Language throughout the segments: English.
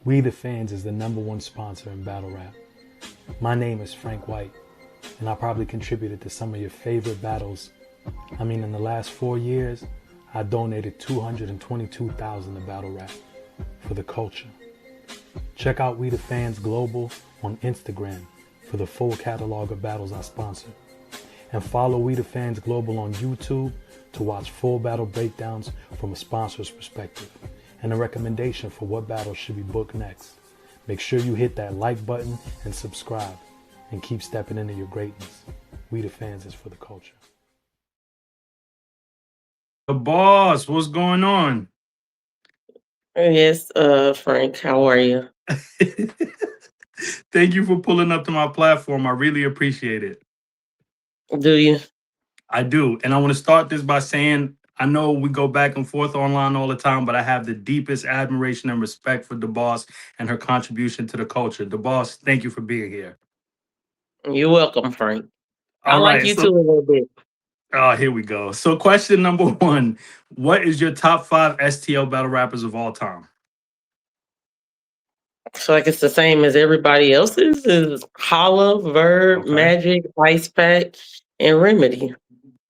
We the Fans is the #1 sponsor in battle rap. My name is Frank White, and I probably contributed to some of your favorite battles. I mean, in the last 4 years, I donated $222,000 to battle rap for the culture. Check out We the Fans Global on Instagram for the full catalog of battles I sponsor. And follow We the Fans Global on YouTube to watch full battle breakdowns from a sponsor's perspective and a recommendation for what battles should be booked next. Make sure you hit that like button and subscribe and keep stepping into your greatness. We the Fans is for the culture. The boss, what's going on? Yes, Frank, how are you? Thank you for pulling up to my platform. I really appreciate it. Do you? I do. And I want to start this by saying I know we go back and forth online all the time, but I have the deepest admiration and respect for the boss and her contribution to the culture. The boss, thank you for being here. You're welcome, Frank. I All like right. you too a little bit. Here we go. So, question number one: what is your top five STL battle rappers of all time? So like it's the same as everybody else's is Holla, Verb, Okay. Magic, Ice Pack, and Remedy.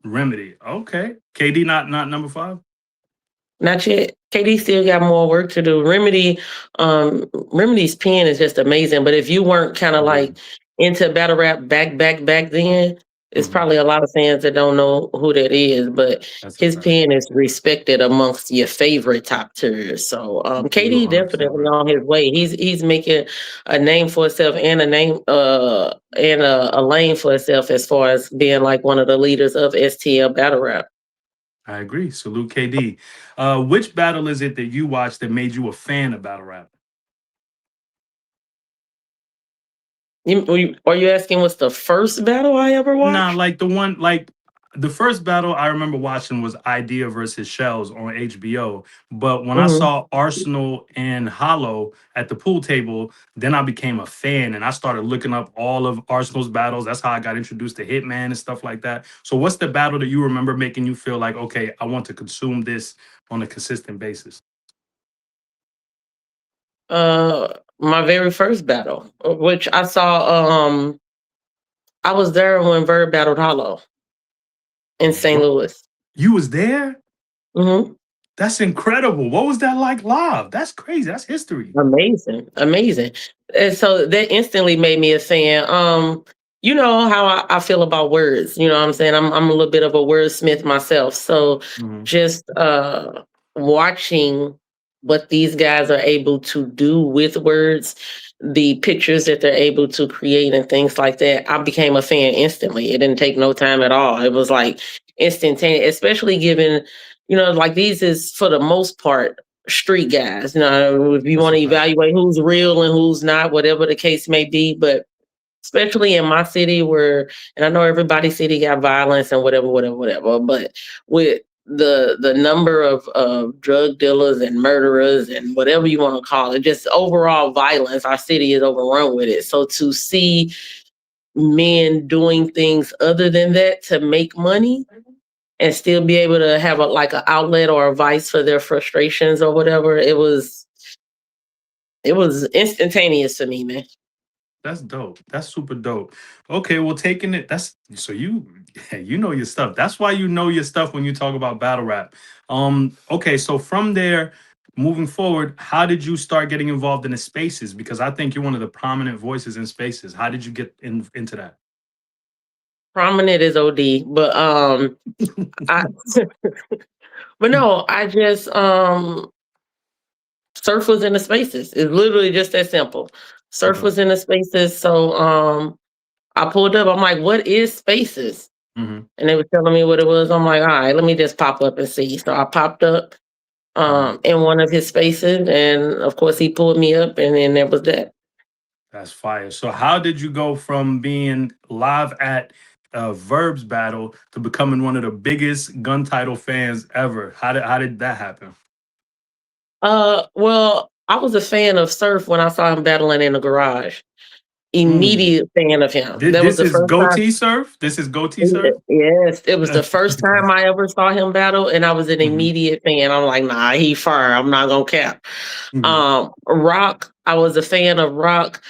Remedy. Okay. KD, not number five. Not yet. KD still got more work to do. Remedy's pen is just amazing. But if you weren't kind of Agreed. like into battle rap back then, it's Mhm. probably a lot of fans that don't know who that is. But That's a his fact. pen is respected amongst your favorite top tiers. So You KD 100% definitely right. on his way. He's making a name for himself and a name and a lane for himself as far as being like one of the leaders of STL battle rap. I agree. Salute KD. Which battle is it that you watched that made you a fan of battle rap? Are you asking what's the first battle I ever Nah, watched? like the first battle I remember watching was Idea versus Shells on HBO. But when I Mhm. saw Arsenal and Hollow at the pool table, then I became a fan and I started looking up all of Arsenal's battles. That's how I got introduced to Hitman and stuff like that. So, what's the battle that you remember making you feel like, okay, I want to consume this on a consistent basis? My very first battle, which I saw. I was there when Verb battled Hollow in St. What? Louis. You was there? Hmm. That's incredible. What was that like live? That's crazy. That's history. Amazing, amazing. And so that instantly made me a fan. You know how I feel about words. You know what I'm saying? I'm a little bit of a wordsmith myself. So Mhm. just watching what these guys are able to do with words, the pictures that they're able to create and things like that, I became a fan instantly. It didn't take no time at all. It was like instantaneous, especially given, like these is for the most part street guys. If you That's want a to fact. evaluate who's real and who's not, whatever the case may be. But especially in my city and I know everybody's city got violence and whatever, but with the number of drug dealers and murderers and whatever you want to call it, just overall violence, our city is overrun with it. So to see men doing things other than that to make money and still be able to have like an outlet or a vice for their frustrations or whatever, it was instantaneous to me, man. That's dope. That's super dope. Okay, well, taking it. That's so you, you know your stuff. That's why you know your stuff when you talk about battle rap. Okay, so from there, moving forward, how did you start getting involved in the spaces? Because I think you're one of the prominent voices in spaces. How did you get into that? Prominent is OD, but I but no, I just Surf was in the spaces. It's literally just that simple. Surf Okay. was in the spaces, so I pulled up. I'm like, "What is spaces?" Hmm. And they were telling me what it was. I'm like, "All right, let me just pop up and see." So I popped up in one of his spaces, and of course he pulled me up, and then there was that. That's fire. So how did you go from being live at Verb's battle to becoming one of the biggest gun title fans ever? How did that happen? Well, I was a fan of Surf when I saw him battling in the garage. immediate fan of him. That was This the is first time. goatee surf. This is goatee surf. Yes, it was the first time I ever saw him battle, and I was an immediate fan. I'm like, nah, he fire. I'm not gonna cap. Rock, I was a fan of Rock.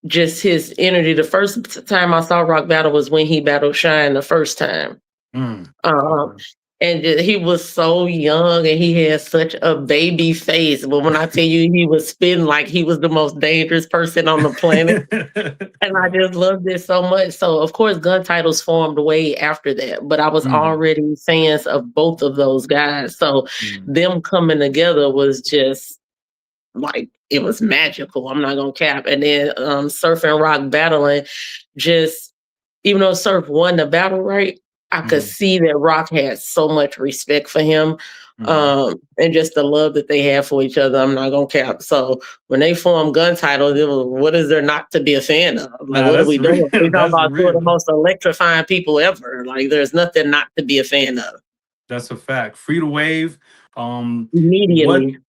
Just his energy. The first time I saw Rock battle was when he battled Shine the first time. Okay. And he was so young and he had such a baby face. But when I tell you he was spitting like he was the most dangerous person on the planet. And I just loved it so much. So of course gun titles formed way after that. But I was already fans of both of those guys. So them coming together was just like it was magical. I'm not gonna cap. And then Surf and Rock battling, just even though Surf won the battle, right? I could see that Rock had so much respect for him. And just the love that they have for each other. I'm not gonna cap. So when they formed gun titles, it was, what is there not to be a fan of? Like, what are we doing? We're talking about two of the most electrifying people ever. Like, there's nothing not to be a fan of. That's a fact. Free to wave. Immediately.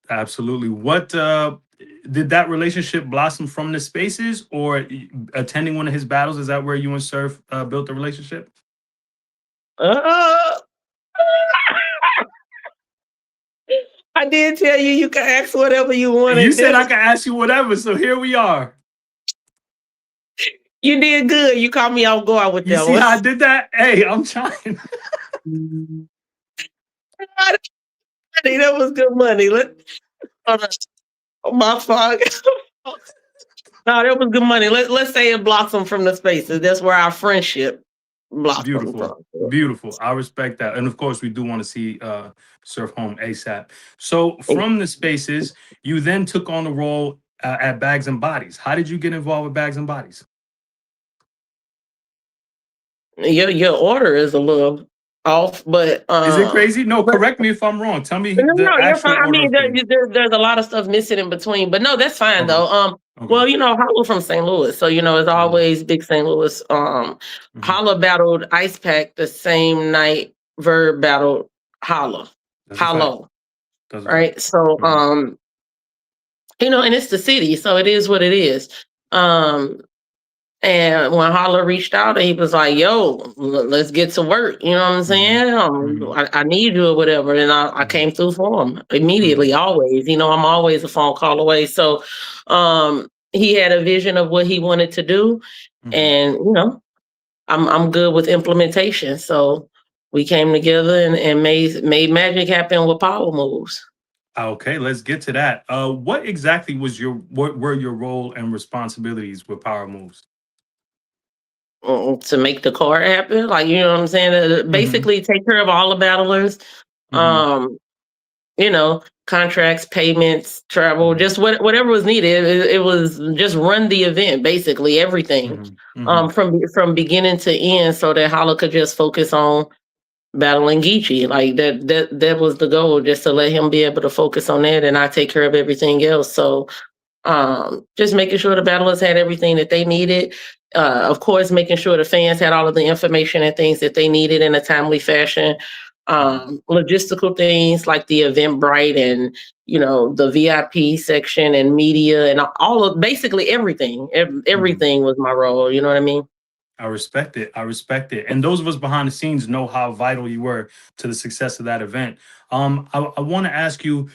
Absolutely. What did that relationship blossom from the spaces or attending one of his battles? Is that where you and Surf built the relationship? I did tell you you can ask whatever you want. You said I can ask you whatever, so here we are. You did good. You caught me off guard with that. You see how I did that? Hey, I'm trying. That was good money. My fault. No, that was good money. Let's say it blossomed from the spaces. That's where our friendship blossomed. Beautiful. I respect that. And of course, we do want to see Surf home ASAP. So from the spaces, you then took on the role at Bags&Bodies. How did you get involved with Bags&Bodies? Your order is a little off, but is it crazy? No, correct me if I'm wrong. Tell me no, you're fine. I mean, there's a lot of stuff missing in between, but no, that's fine though. Well, you know, Holla from St. Louis, so you know it's always big St. Louis. Holla battled Ice Pack the same night Verb battled Holla. Right? So you know, and it's the city, so it is what it is. And when Holla reached out, he was like, yo, let's get to work. You know what I'm saying? I need you or whatever. And I came through for him immediately, always. You know, I'm always a phone call away. So he had a vision of what he wanted to do. And, you know, I'm good with implementation. So we came together and made magic happen with power moves. Okay, let's get to that. What exactly was what were your role and responsibilities with power moves? To make the card happen, like, you know what I'm saying? Basically take care of all the battlers, you know, contracts, payments, travel, just whatever was needed. It was just run the event, basically everything, from beginning to end, so that Holla could just focus on battling Geechee. Like that was the goal, just to let him be able to focus on that, and I take care of everything else. So just making sure the battlers had everything that they needed. Of course, making sure the fans had all of the information and things that they needed in a timely fashion. Logistical things like the Eventbrite and, you know, the VIP section and media and all of basically everything. Everything was my role. You know what I mean? I respect it. And those of us behind the scenes know how vital you were to the success of that event. I want to ask you,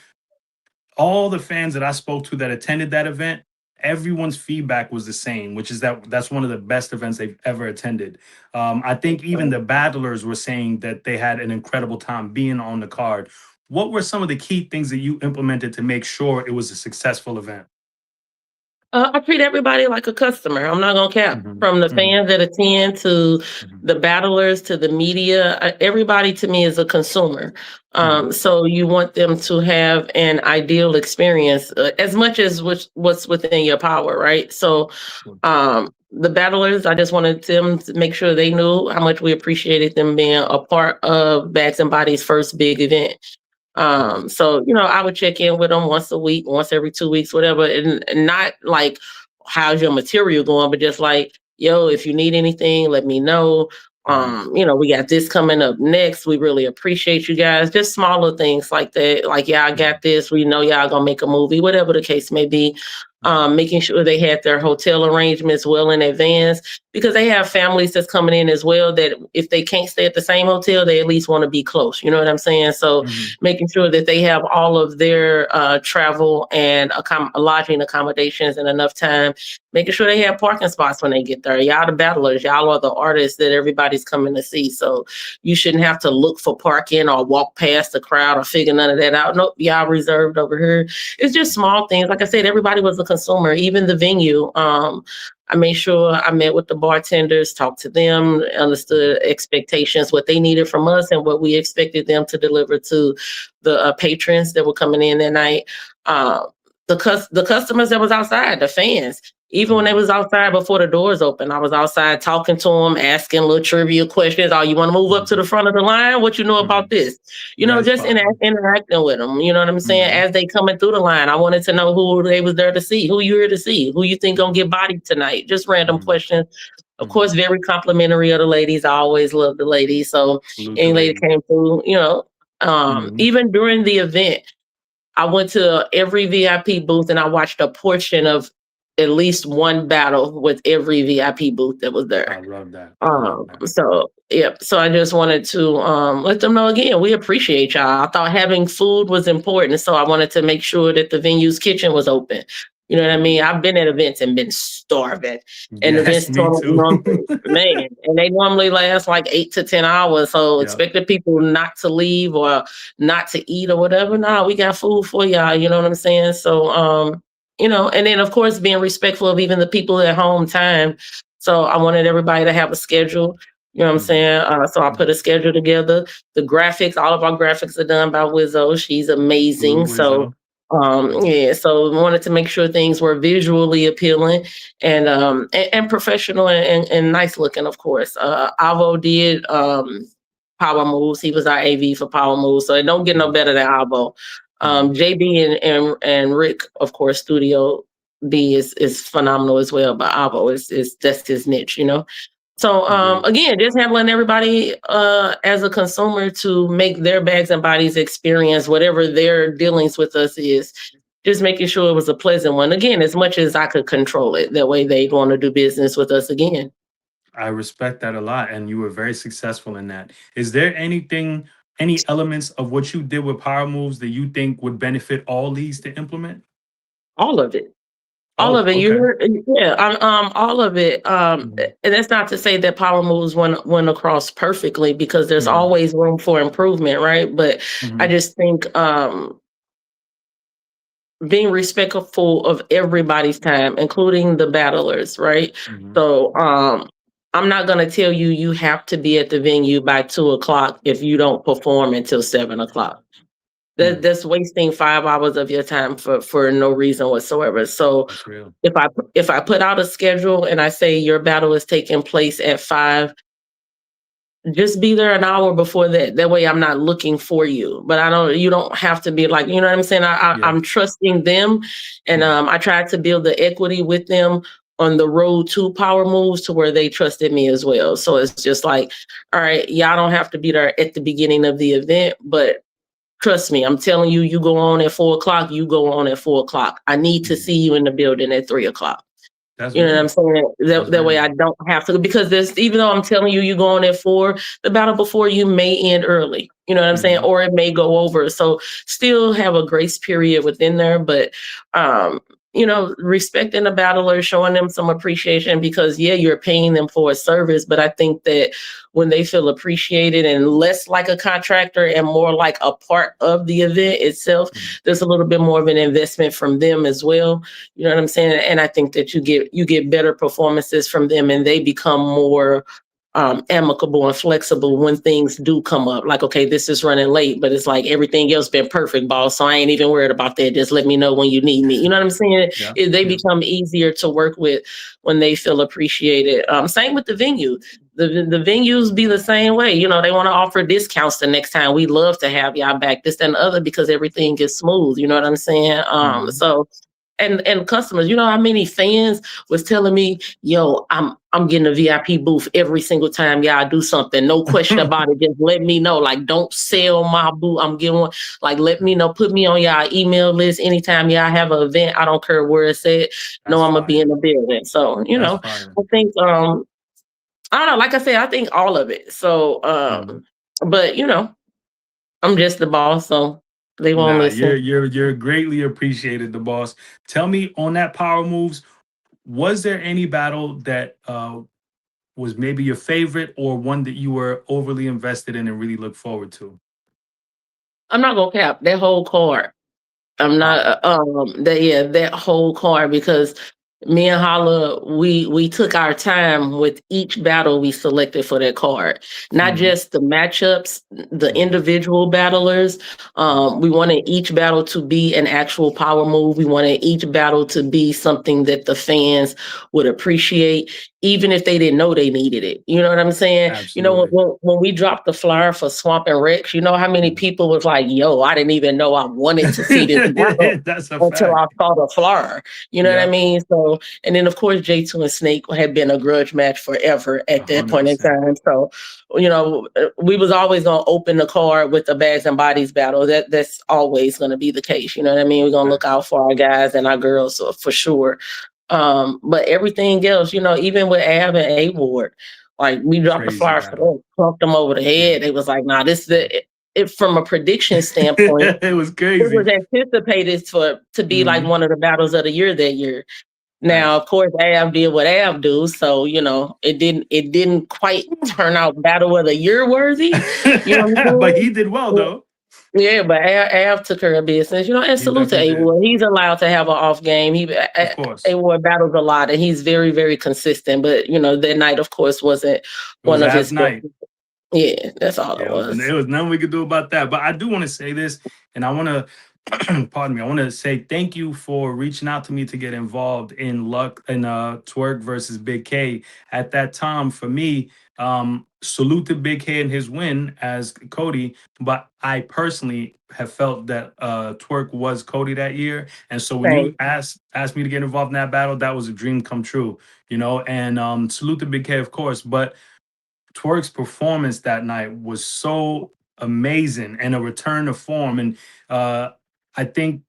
all the fans that I spoke to that attended that event, everyone's feedback was the same, which is that's one of the best events they've ever attended. I think even the battlers were saying that they had an incredible time being on the card. What were some of the key things that you implemented to make sure it was a successful event? I treat everybody like a customer. I'm not gonna cap. From the fans that attend to the battlers to the media, everybody to me is a consumer. So you want them to have an ideal experience as much as what's within your power, right? So the battlers, I just wanted them to make sure they knew how much we appreciated them being a part of Bags&Bodies' first big event. So, you know, I would check in with them once a week, once every 2 weeks, whatever. And not like, how's your material going? But just like, yo, if you need anything, let me know. You know, we got this coming up next. We really appreciate you guys. Just smaller things like that. Like, yeah, I got this. We know y'all gonna make a movie, whatever the case may be. making sure they had their hotel arrangements well in advance, because they have families that's coming in as well that if they can't stay at the same hotel, they at least want to be close. You know what I'm saying? So making sure that they have all of their travel and lodging accommodations in enough time, making sure they have parking spots when they get there. Y'all the battlers, y'all are the artists that everybody's coming to see. So you shouldn't have to look for parking or walk past the crowd or figure none of that out. Nope, y'all reserved over here. It's just small things. Like I said, everybody was a consumer, even the venue. I made sure I met with the bartenders, talked to them, understood expectations, what they needed from us and what we expected them to deliver to the patrons that were coming in that night. The customers that was outside, the fans, even when they was outside before the doors open, I was outside talking to them, asking little trivia questions. Oh, you want to move up to the front of the line? What you know about this? You know, just interacting with them. You know what I'm saying? As they coming through the line, I wanted to know who they was there to see, who you here to see, who you think gonna get bodied tonight. Just random questions. Of course, very complimentary of the ladies. I always love the ladies. So any lady came through, you know, even during the event, I went to every VIP booth and I watched a portion of at least one battle with every VIP booth that was there. I love that. So yeah, so I just wanted to let them know again, we appreciate y'all. I thought having food was important, so I wanted to make sure that the venue's kitchen was open. You know what I mean? I've been at events and been starving. And events, man, and they normally last like 8 to 10 hours. So expecting people not to leave or not to eat or whatever. No, we got food for y'all. You know what I'm saying? So you know, and then of course being respectful of even the people at home time. So I wanted everybody to have a schedule. You know what I'm saying? So I put a schedule together. The graphics, all of our graphics are done by Wizzo. She's amazing. So yeah, so we wanted to make sure things were visually appealing and professional and nice looking, of course. Avo did Power Moves. He was our AV for Power Moves. So it don't get no better than Avo. JB and Rick, of course, Studio B is phenomenal as well, but Avo is that's his niche, you know. So again, just handling everybody as a consumer to make their Bags and Bodies experience, whatever their dealings with us is, just making sure it was a pleasant one. Again, as much as I could control it, that way they'd want to do business with us again. I respect that a lot, and you were very successful in that. Is there any elements of what you did with Power Moves that you think would benefit all these to implement? All of it. All of it. You heard, all of it. And that's not to say that Power Moves went across perfectly, because there's always room for improvement, right? But I just think being respectful of everybody's time, including the battlers, right? So I'm not gonna tell you have to be at the venue by 2:00 if you don't perform until 7:00. That's wasting 5 hours of your time for no reason whatsoever. So if I put out a schedule and I say your battle is taking place at 5, just be there an hour before that. That way I'm not looking for you. But you don't have to be like, you know what I'm saying? I'm trusting them, and I tried to build the equity with them on the road to Power Moves to where they trusted me as well. So it's just like, all right, y'all don't have to be there at the beginning of the event, but trust me, I'm telling you, you go on at 4:00, you go on at 4:00. I need to see you in the building at 3:00. You know what I'm saying? That way I don't have to, because even though I'm telling you, you go on at 4, the battle before you may end early. You know what I'm saying? Or it may go over. So still have a grace period within there, but you know, respecting the battler, showing them some appreciation, because you're paying them for a service, but I think that when they feel appreciated and less like a contractor and more like a part of the event itself, there's a little bit more of an investment from them as well. You know what I'm saying? And I think that you get better performances from them, and they become more amicable and flexible when things do come up. Like, okay, this is running late, but it's like everything else been perfect, boss. So I ain't even worried about that. Just let me know when you need me. You know what I'm saying? They become easier to work with when they feel appreciated. Same with the venue. The venues be the same way. You know, they want to offer discounts the next time. We love to have y'all back, this and the other, because everything gets smooth. You know what I'm saying? So and customers. You know how many fans was telling me, "Yo, I'm getting a VIP booth every single time y'all do something. No question about it. Just let me know. Like, don't sell my booth. I'm getting one. Like, let me know. Put me on y'all email list anytime y'all have an event. I don't care where it's at. No, I'm gonna be in the building." So, That's fire. I think I don't know. Like I said, I think all of it. So, but I'm just the boss, so they won't Nah, listen. you're greatly appreciated, the boss. Tell me on that power moves, was there any battle that was maybe your favorite or one that you were overly invested in and really look forward to? I'm not gonna cap that whole card. I'm not that whole card because me and Holla, we took our time with each battle we selected for that card. Not Mhm. just the matchups, the Mhm. individual battlers. We wanted each battle to be an actual power move. We wanted each battle to be something that the fans would appreciate, even if they didn't know they needed it. You know what I'm saying? Absolutely. When we dropped the flyer for Swamp and Rex, you know how many people was like, "Yo, I didn't even know I wanted to see this battle That's a until I fact. saw the flyer." You know what I Yep. mean? So, and then of course, J2 and Snake had been a grudge match forever at that point in 100%. time. So, we was always gonna open the card with the Bags and Bodies battle. That's always gonna be the case. You know what I mean? We're gonna look Facts. out for our guys and our girls for sure. But everything else, even with Ab and A Ward, like we dropped the Crazy flyer for battle. them, clumped them over the Yeah. head. They was like, "Nah, this it from a prediction standpoint." It was It was crazy. anticipated to be like Mhm. one of the battles of the year that year. Now, Facts. of course, Av did what Av do, so it didn't quite turn out battle of the year worthy. You know what I'm But he saying? did well though. Yeah, but Av took care of business. And He salute to definitely A did. Ward. He's allowed to have an off game. Of course. A Ward battles a lot, and he's very, very consistent. But that night, of course, wasn't It was one of Av's his best. night. Yeah, that's all Yeah, it was. it was nothing we could do about that. But I do want to say this, and I want to, pardon me, I want to say thank you for reaching out to me to get involved in Luck and Twerk versus Big K. At that time, for me, salute to Big K and his win as Cody. But I personally have felt that Twerk was Cody that year, and so when you Same. asked me to get involved in that battle, that was a dream come true. And salute to Big K, of course, but Twerk's performance that night was so amazing and a return to form. And I think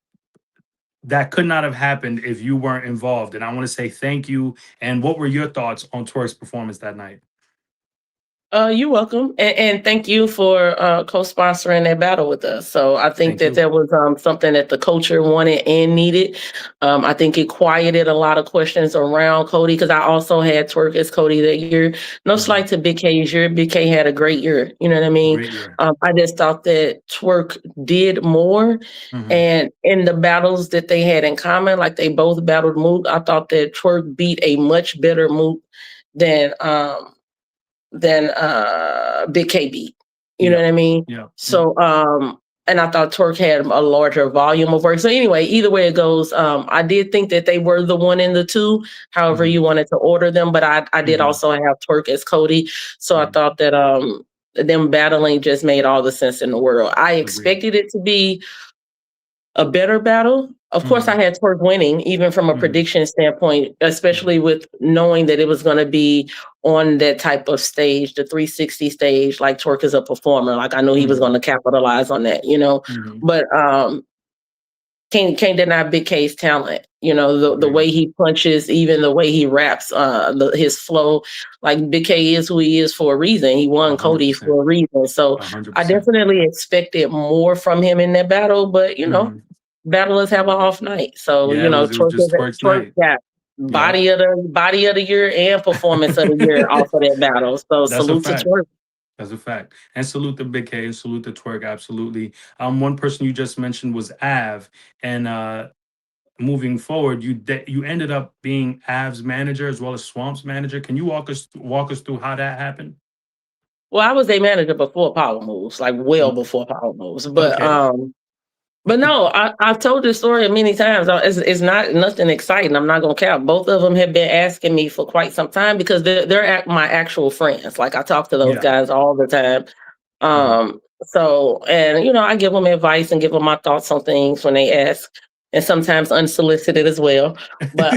that could not have happened if you weren't involved. And I want to say thank you. And what were your thoughts on Twerk's performance that night? You're welcome, and thank you for co-sponsoring that battle with us. So I think Thank that you. that was something that the culture wanted and needed. I think it quieted a lot of questions around Cody because I also had Twerk as Cody that year. No Mhm. slight to Big K's year. Big K had a great year. You know what I mean? Great year. I just thought that Twerk did more. Mhm. And in the battles that they had in common, like they both battled Mook, I thought that Twerk beat a much better Mook than Big K beat. You know Yeah. what I mean? Yeah. So and I thought Twerk had a larger volume of work. So anyway, either way it goes, I did think that they were the one and the two, however Mhm. you wanted to order them, but I did Mhm. also have Twerk as Cody. So I Mhm. thought that them battling just made all the sense in the world. I Agreed. expected it to be a better battle. Of course, I Mhm. had Twerk winning, even from a Mhm. prediction standpoint, Mhm. especially with knowing that it was going to be on that type of stage, the 360 stage. Like Twerk is a performer. Like I knew he was Mhm. going to capitalize on that. Mhm. But can't deny Big K's talent. The Agreed. way he punches, even the way he raps, his flow. Like Big K is who he is for a reason. He won Cody 100%. for a reason. So I 100%. definitely expected more from him in that battle. But Mhm. battlers have an off night. So, Yeah, it was just Twerk's Twerk night. got Yeah. body of the year and performance of the year off of that battle. So That's a salute to fact. Twerk. That's a fact. And salute to Big K and salute to Twerk. Absolutely. One person you just mentioned was Av, and moving forward, you ended up being Av's manager as well as Swamp's manager. Can you walk us through how that happened? Well, I was a manager before Power Moves, like well Okay. before Power Moves. Okay. But no, I've told this story many times. It's not nothing exciting. I'm not gonna cap. Both of them have been asking me for quite some time because they're my actual friends. Like I talk to those Yeah. guys all the time. Mhm. So and I give them advice and give them my thoughts on things when they ask. and sometimes unsolicited as well. But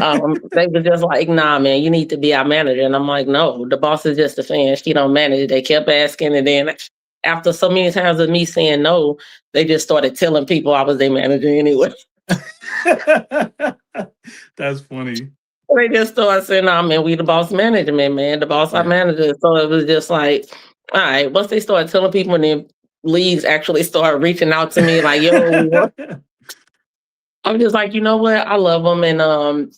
they were just like, nah, man, you need to be our manager. And I'm like, no, the boss is just a fan. She don't manage. They kept asking. And then after so many times of me saying no, they just started telling people I was their manager anyway. That's funny. They just started saying, nah, man, we the boss management, man. The boss our manager. So it was just like, all right, once they started telling people and then leagues actually started reaching out to me like, yo, I'm just like, you know what? I love them. And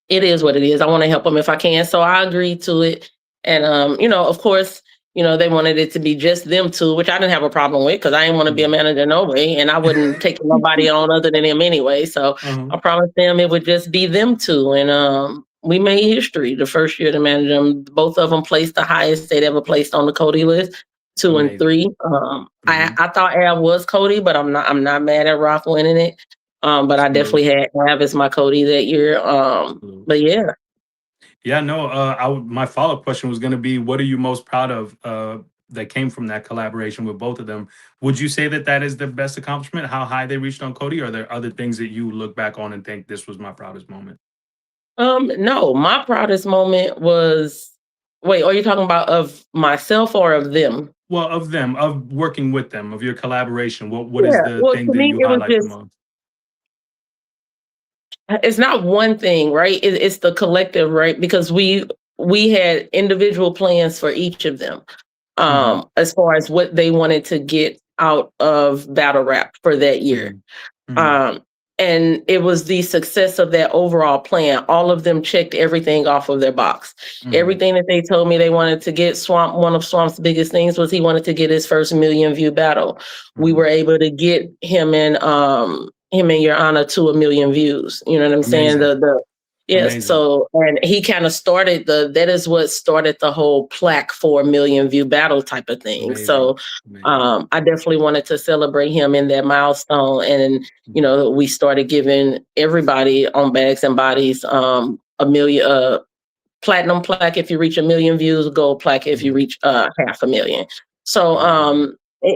it is what it is. I want to help them if I can. So I agreed to it. And, of course, they wanted it to be just them two, which I didn't have a problem with because I didn't want to be a manager no way. And I wouldn't take nobody on other than them anyway. So I promised them it would just be them two. And we made history the first year to manage them. Both of them placed the highest they'd ever placed on the Cody list, 2 and 3. I thought Av was Cody, but I'm not mad at Rock winning it. But I definitely had Av as my Cody that year. But yeah. Yeah, no, my follow-up question was going to be, what are you most proud of that came from that collaboration with both of them? Would you say that is the best accomplishment, how high they reached on Cody? Or are there other things that you look back on and think this was my proudest moment? No, my proudest moment was, wait, are you talking about of myself or of them? Well, of them, of working with them, of your collaboration. What is the thing that you highlight the most? It's not one thing, right? It's the collective, right? Because we had individual plans for each of them, as far as what they wanted to get out of battle rap for that year. And it was the success of that overall plan. All of them checked everything off of their box. Everything that they told me they wanted to get. One of Swamp's biggest things was he wanted to get his first 1 million view battle. We were able to get him and Your Honor to 1 million views. You know what I'm saying? Yes. Amazing. So, and he kind of started that is what started the whole plaque for 1 million view battle type of thing. Amazing. So, I definitely wanted to celebrate him in that milestone. And, we started giving everybody on Bags and Bodies, 1 million, platinum plaque if you reach 1 million views, gold plaque if you reach 500,000. So,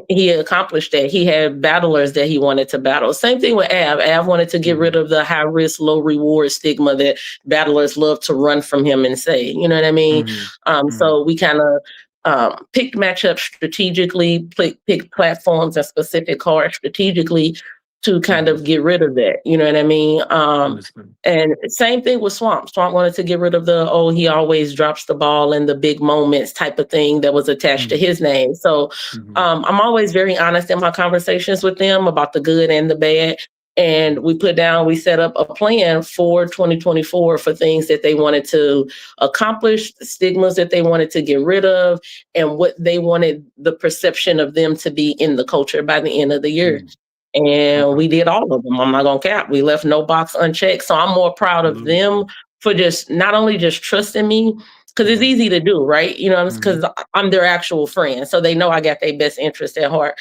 he accomplished that. He had battlers that he wanted to battle. Same thing with Av. Av wanted to get rid of the high risk, low reward stigma that battlers love to run from him and say, you know what I mean? So we kind of picked matchups strategically, picked platforms and specific cards strategically to kind of get rid of that. You know what I mean? And same thing with Swamp. Swamp wanted to get rid of he always drops the ball in the big moments type of thing that was attached to his name. So I'm always very honest in my conversations with them about the good and the bad. And we set up a plan for 2024 for things that they wanted to accomplish, stigmas that they wanted to get rid of, and what they wanted the perception of them to be in the culture by the end of the year. And we did all of them. I'm not gonna cap. We left no box unchecked. So I'm more proud of them for just not only just trusting me, because it's easy to do, right? Because I'm their actual friend. So they know I got their best interest at heart.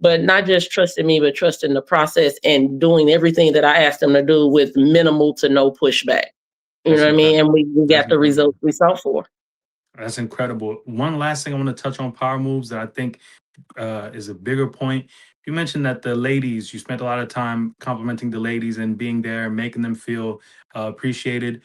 But not just trusting me, but trusting the process and doing everything that I asked them to do with minimal to no pushback. You know what I mean? And we got the results we saw for. That's incredible. One last thing I want to touch on power moves that I think is a bigger point. You mentioned that the ladies, you spent a lot of time complimenting the ladies and being there, making them feel appreciated.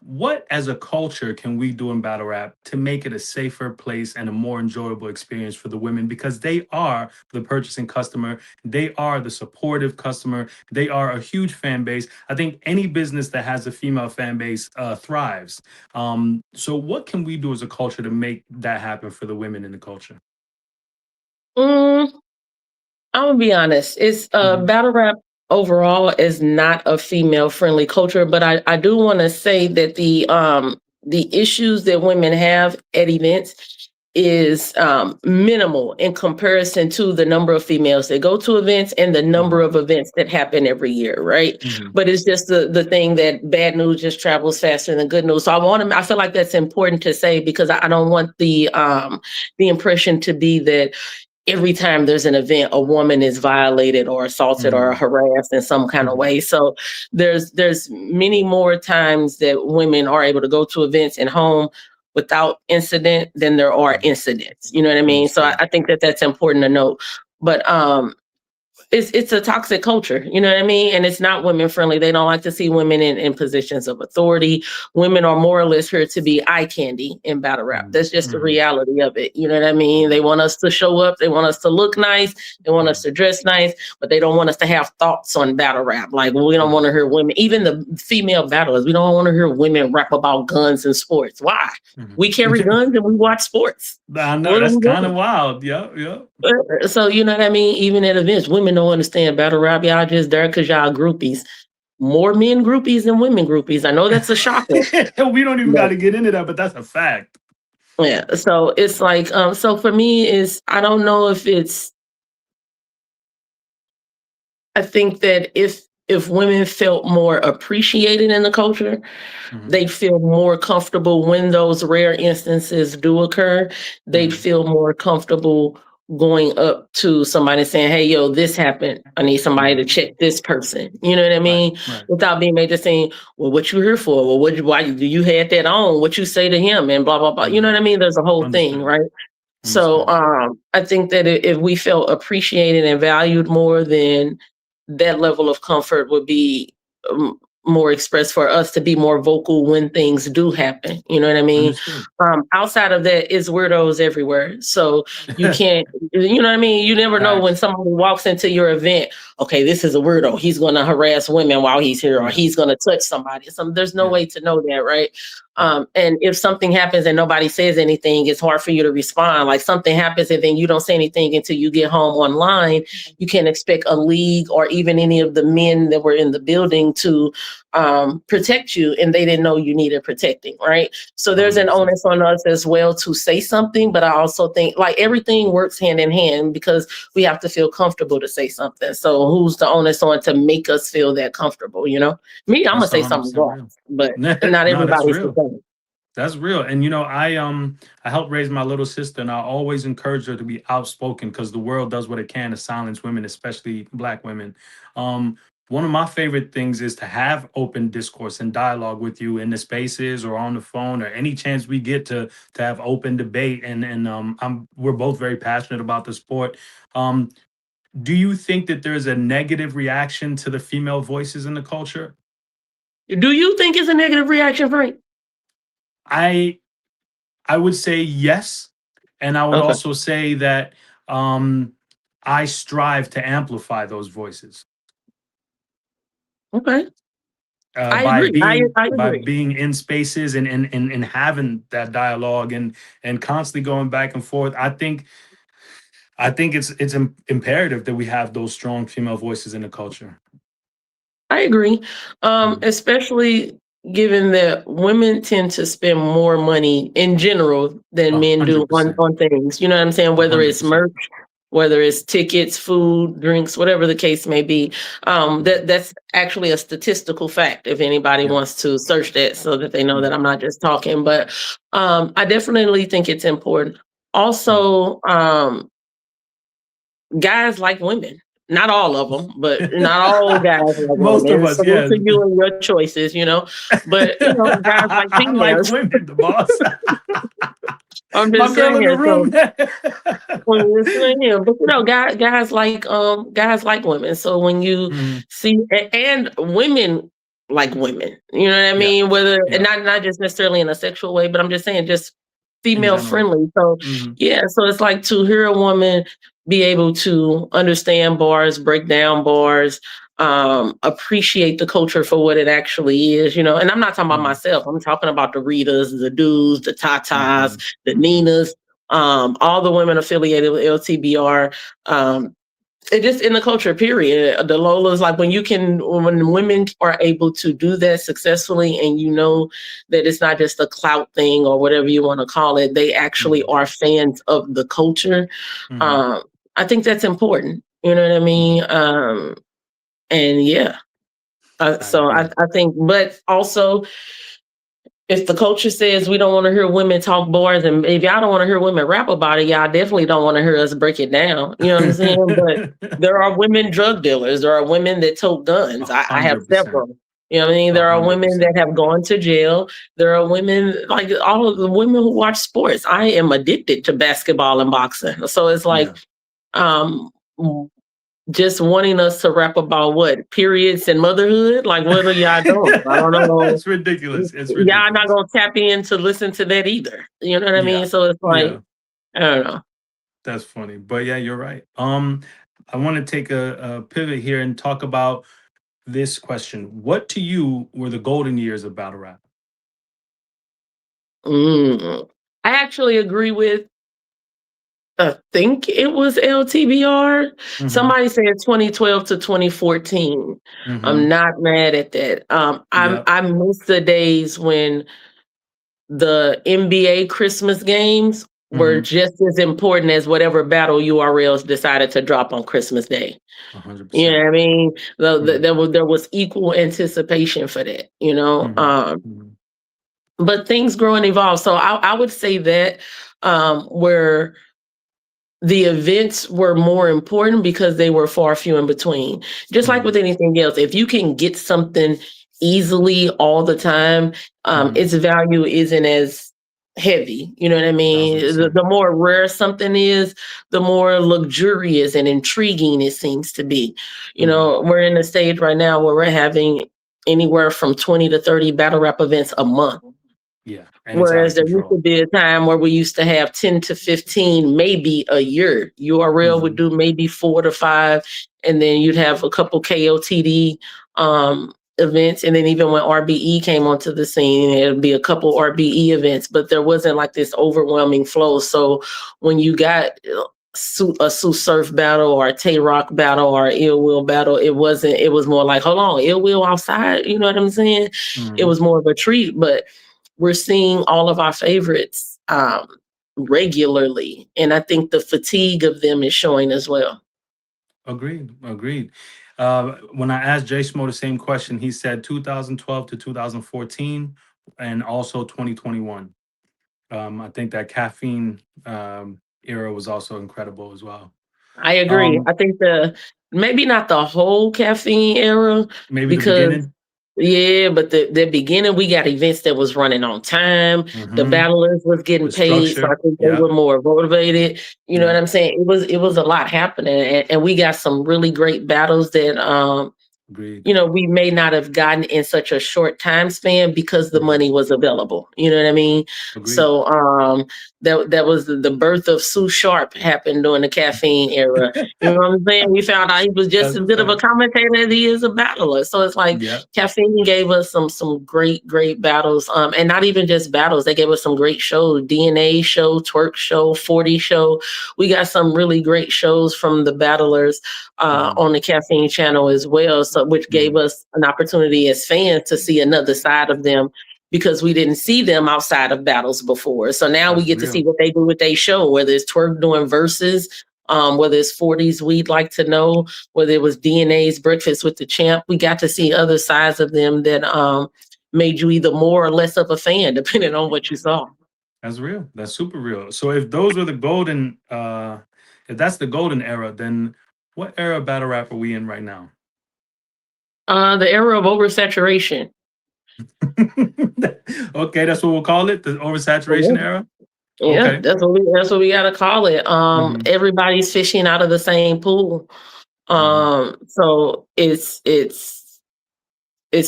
What, as a culture, can we do in battle rap to make it a safer place and a more enjoyable experience for the women? Because they are the purchasing customer. They are the supportive customer. They are a huge fan base. I think any business that has a female fan base thrives. So what can we do as a culture to make that happen for the women in the culture? I'm gonna be honest. It's battle rap overall is not a female friendly culture, but I do want to say that the issues that women have at events is minimal in comparison to the number of females that go to events and the number of events that happen every year, right? But it's just the thing that bad news just travels faster than good news. So I feel like that's important to say because I don't want the impression to be that every time there's an event, a woman is violated or assaulted or harassed in some kind of way. So there's many more times that women are able to go to events and home without incident than there are incidents. You know what I mean? So I think that's important to note. But it's a toxic culture, you know what I mean? And it's not women friendly. They don't like to see women in positions of authority. Women are more or less here to be eye candy in battle rap. That's just the reality of it. You know what I mean? They want us to show up. They want us to look nice. They want us to dress nice, but they don't want us to have thoughts on battle rap. Like, we don't want to hear women, even the female battlers, we don't want to hear women rap about guns and sports. Why? We carry guns and we watch sports. I know, that's kind of wild. Yeah. So, you know what I mean? Even at events, women don't understand battle rap. Y'all just there because y'all groupies. More men groupies than women groupies. I know that's a shocker. We don't even got to get into that, but that's a fact. Yeah. So it's like, so for me I don't know if I think that if women felt more appreciated in the culture, they'd feel more comfortable when those rare instances do occur. They'd feel more comfortable going up to somebody saying, hey, yo, this happened. I need somebody to check this person. You know what I mean? Right. Without being made to saying, well, what you here for? Well, why do you had that on? What you say to him? And blah, blah, blah. You know what I mean? There's a whole thing, right? So I think that if we felt appreciated and valued more, then that level of comfort would be more expressed for us to be more vocal when things do happen. You know what I mean? Outside of that, is weirdos everywhere. So you can't, you know what I mean? You never know when somebody walks into your event, okay, this is a weirdo. He's going to harass women while he's here, or he's going to touch somebody. There's no way to know that, right? And if something happens and nobody says anything, it's hard for you to respond. Like, something happens and then you don't say anything until you get home online. You can't expect a league or even any of the men that were in the building to protect you, and they didn't know you needed protecting, right? So there's an onus on us as well to say something, but I also think like everything works hand in hand because we have to feel comfortable to say something. So who's the onus on to make us feel that comfortable, you know? Me, I'm gonna say something wrong, but not everybody's the same. That's real. And I helped raise my little sister, and I always encourage her to be outspoken because the world does what it can to silence women, especially Black women. One of my favorite things is to have open discourse and dialogue with you in the spaces or on the phone or any chance we get to have open debate. And we're both very passionate about the sport. Do you think that there's a negative reaction to the female voices in the culture? Do you think it's a negative reaction, Frank? I would say yes. And I would also say that I strive to amplify those voices. Okay. I agree. I agree. By being in spaces and having that dialogue and constantly going back and forth. I think it's imperative that we have those strong female voices in the culture. I agree. Especially given that women tend to spend more money in general than men do on things. You know what I'm saying? Whether 100%. It's merch, whether it's tickets, food, drinks, whatever the case may be. That's actually a statistical fact if anybody wants to search that so that they know that I'm not just talking. But I definitely think it's important. Also, guys like women. Not all of them, but not all guys like most women. of us, so yeah. To you and your choices, you know. But guys like females. I like women, the boss. I'm just saying. In the room. But guys like women. So when you see and women like women, you know what I mean? Whether and not just necessarily in a sexual way, but I'm just saying just female friendly. So so it's like to hear a woman be able to understand bars, break down bars, appreciate the culture for what it actually is, you know. And I'm not talking about myself. I'm talking about the Ritas, the Dudes, the Tatas, the Ninas, all the women affiliated with LTBR. It just in the culture, period. The Lolas, like when women are able to do that successfully, and you know that it's not just a clout thing or whatever you want to call it, they actually are fans of the culture. I think that's important. You know what I mean? And yeah. So I think, but also, if the culture says we don't want to hear women talk bars, and if y'all don't want to hear women rap about it, y'all definitely don't want to hear us break it down. You know what I'm saying? But there are women drug dealers. There are women that tote guns. I have several. You know what I mean? There are 100%. Women that have gone to jail. There are women, like all of the women who watch sports. I am addicted to basketball and boxing. So it's like, just wanting us to rap about what periods and motherhood. Like, what are y'all doing? I don't know. It's ridiculous. It's Y'all not ridiculous. gonna tap in to listen to that either. You know what I Yeah. mean? So it's Yeah. like, I don't know. That's funny. But yeah, you're right. I want to take a pivot here and talk about this question. What to you were the golden years of battle rap? Mm. I actually agree with. I think it was LTBR. Mm-hmm. Somebody said 2012 to 2014. I'm Mm-hmm. not mad at that. Yep. I miss the days when the NBA Christmas games were Mm-hmm. just as important as whatever battle URLs decided to drop on Christmas Day. You know 100%. what I mean? Mm-hmm. There was equal anticipation for that, you know. Mm-hmm. Mm-hmm. But things grow and evolve. So I would say that where the events were more important because they were far few in between. Just like Mm-hmm. with anything else, if you can get something easily all the time, Mm-hmm. its value isn't as heavy. You know what I mean? The, 1,000%. the more rare something is, the more luxurious and intriguing it seems to be. You Mm-hmm. know, we're in a stage right now where we're having anywhere from 20 to 30 battle rap events a month. Yeah. And it's out Whereas of there used to control. be a time where we used to have 10 to 15, maybe a year. URL would Mm-hmm. do maybe 4 to 5, and then you'd have a couple KOTD events. And then even when RBE came onto the scene, it'd be a couple RBE events, but there wasn't like this overwhelming flow. So when you got a Sue Surf battle or a Tay Rock battle or a Ill Will battle, it was more like, hold on, Ill Will outside, you know what I'm saying? It Mm-hmm. was more of a treat, but we're seeing all of our favorites regularly. And I think the fatigue of them is showing as well. Agreed. Agreed. When I asked Jay Smo the same question, he said 2012 to 2014 and also 2021. I think that caffeine era was also incredible as well. I agree. Um, I think maybe not the whole caffeine era, maybe the because beginning. yeah, but the beginning we got events that was running on time. The Hmm. battlers was getting The paid, so I structure. think they Yeah. were more motivated. You know what Yeah. I'm saying? It was a lot happening, and we got some really great battles that Agreed. we may not have gotten in such a short time span because the Hmm. money was available. You know what I mean? Agreed. So that was the birth of Sue Sharp happened during the caffeine era. You know what I'm saying? We found out he was just That's as a good of a fact. commentator as he is a battler. So it's like Yeah. caffeine gave us some great battles. And not even just battles, they gave us some great shows. DNA show, twerk show, 40 show. We got some really great shows from the battlers Hmm. on the caffeine channel as well. So which gave Hmm. us an opportunity as fans to see another side of them because we didn't see them outside of battles before. So now we That's get to see real. what they do with their show, whether it's twerk doing verses, whether it's 40s, we'd like to know, whether it was DNA's Breakfast with the Champ. We got to see other sides of them that made you either more or less of a fan, depending on what you saw. That's real. That's super real. So if those were the golden, if that's the golden era, then what era of battle rap are we in right now? The era of oversaturation. Okay, that's what we'll call it, the oversaturation era. Yeah, Okay. that's what we gotta call it. Hmm. Everybody's fishing out of the same pool. Hmm. So it's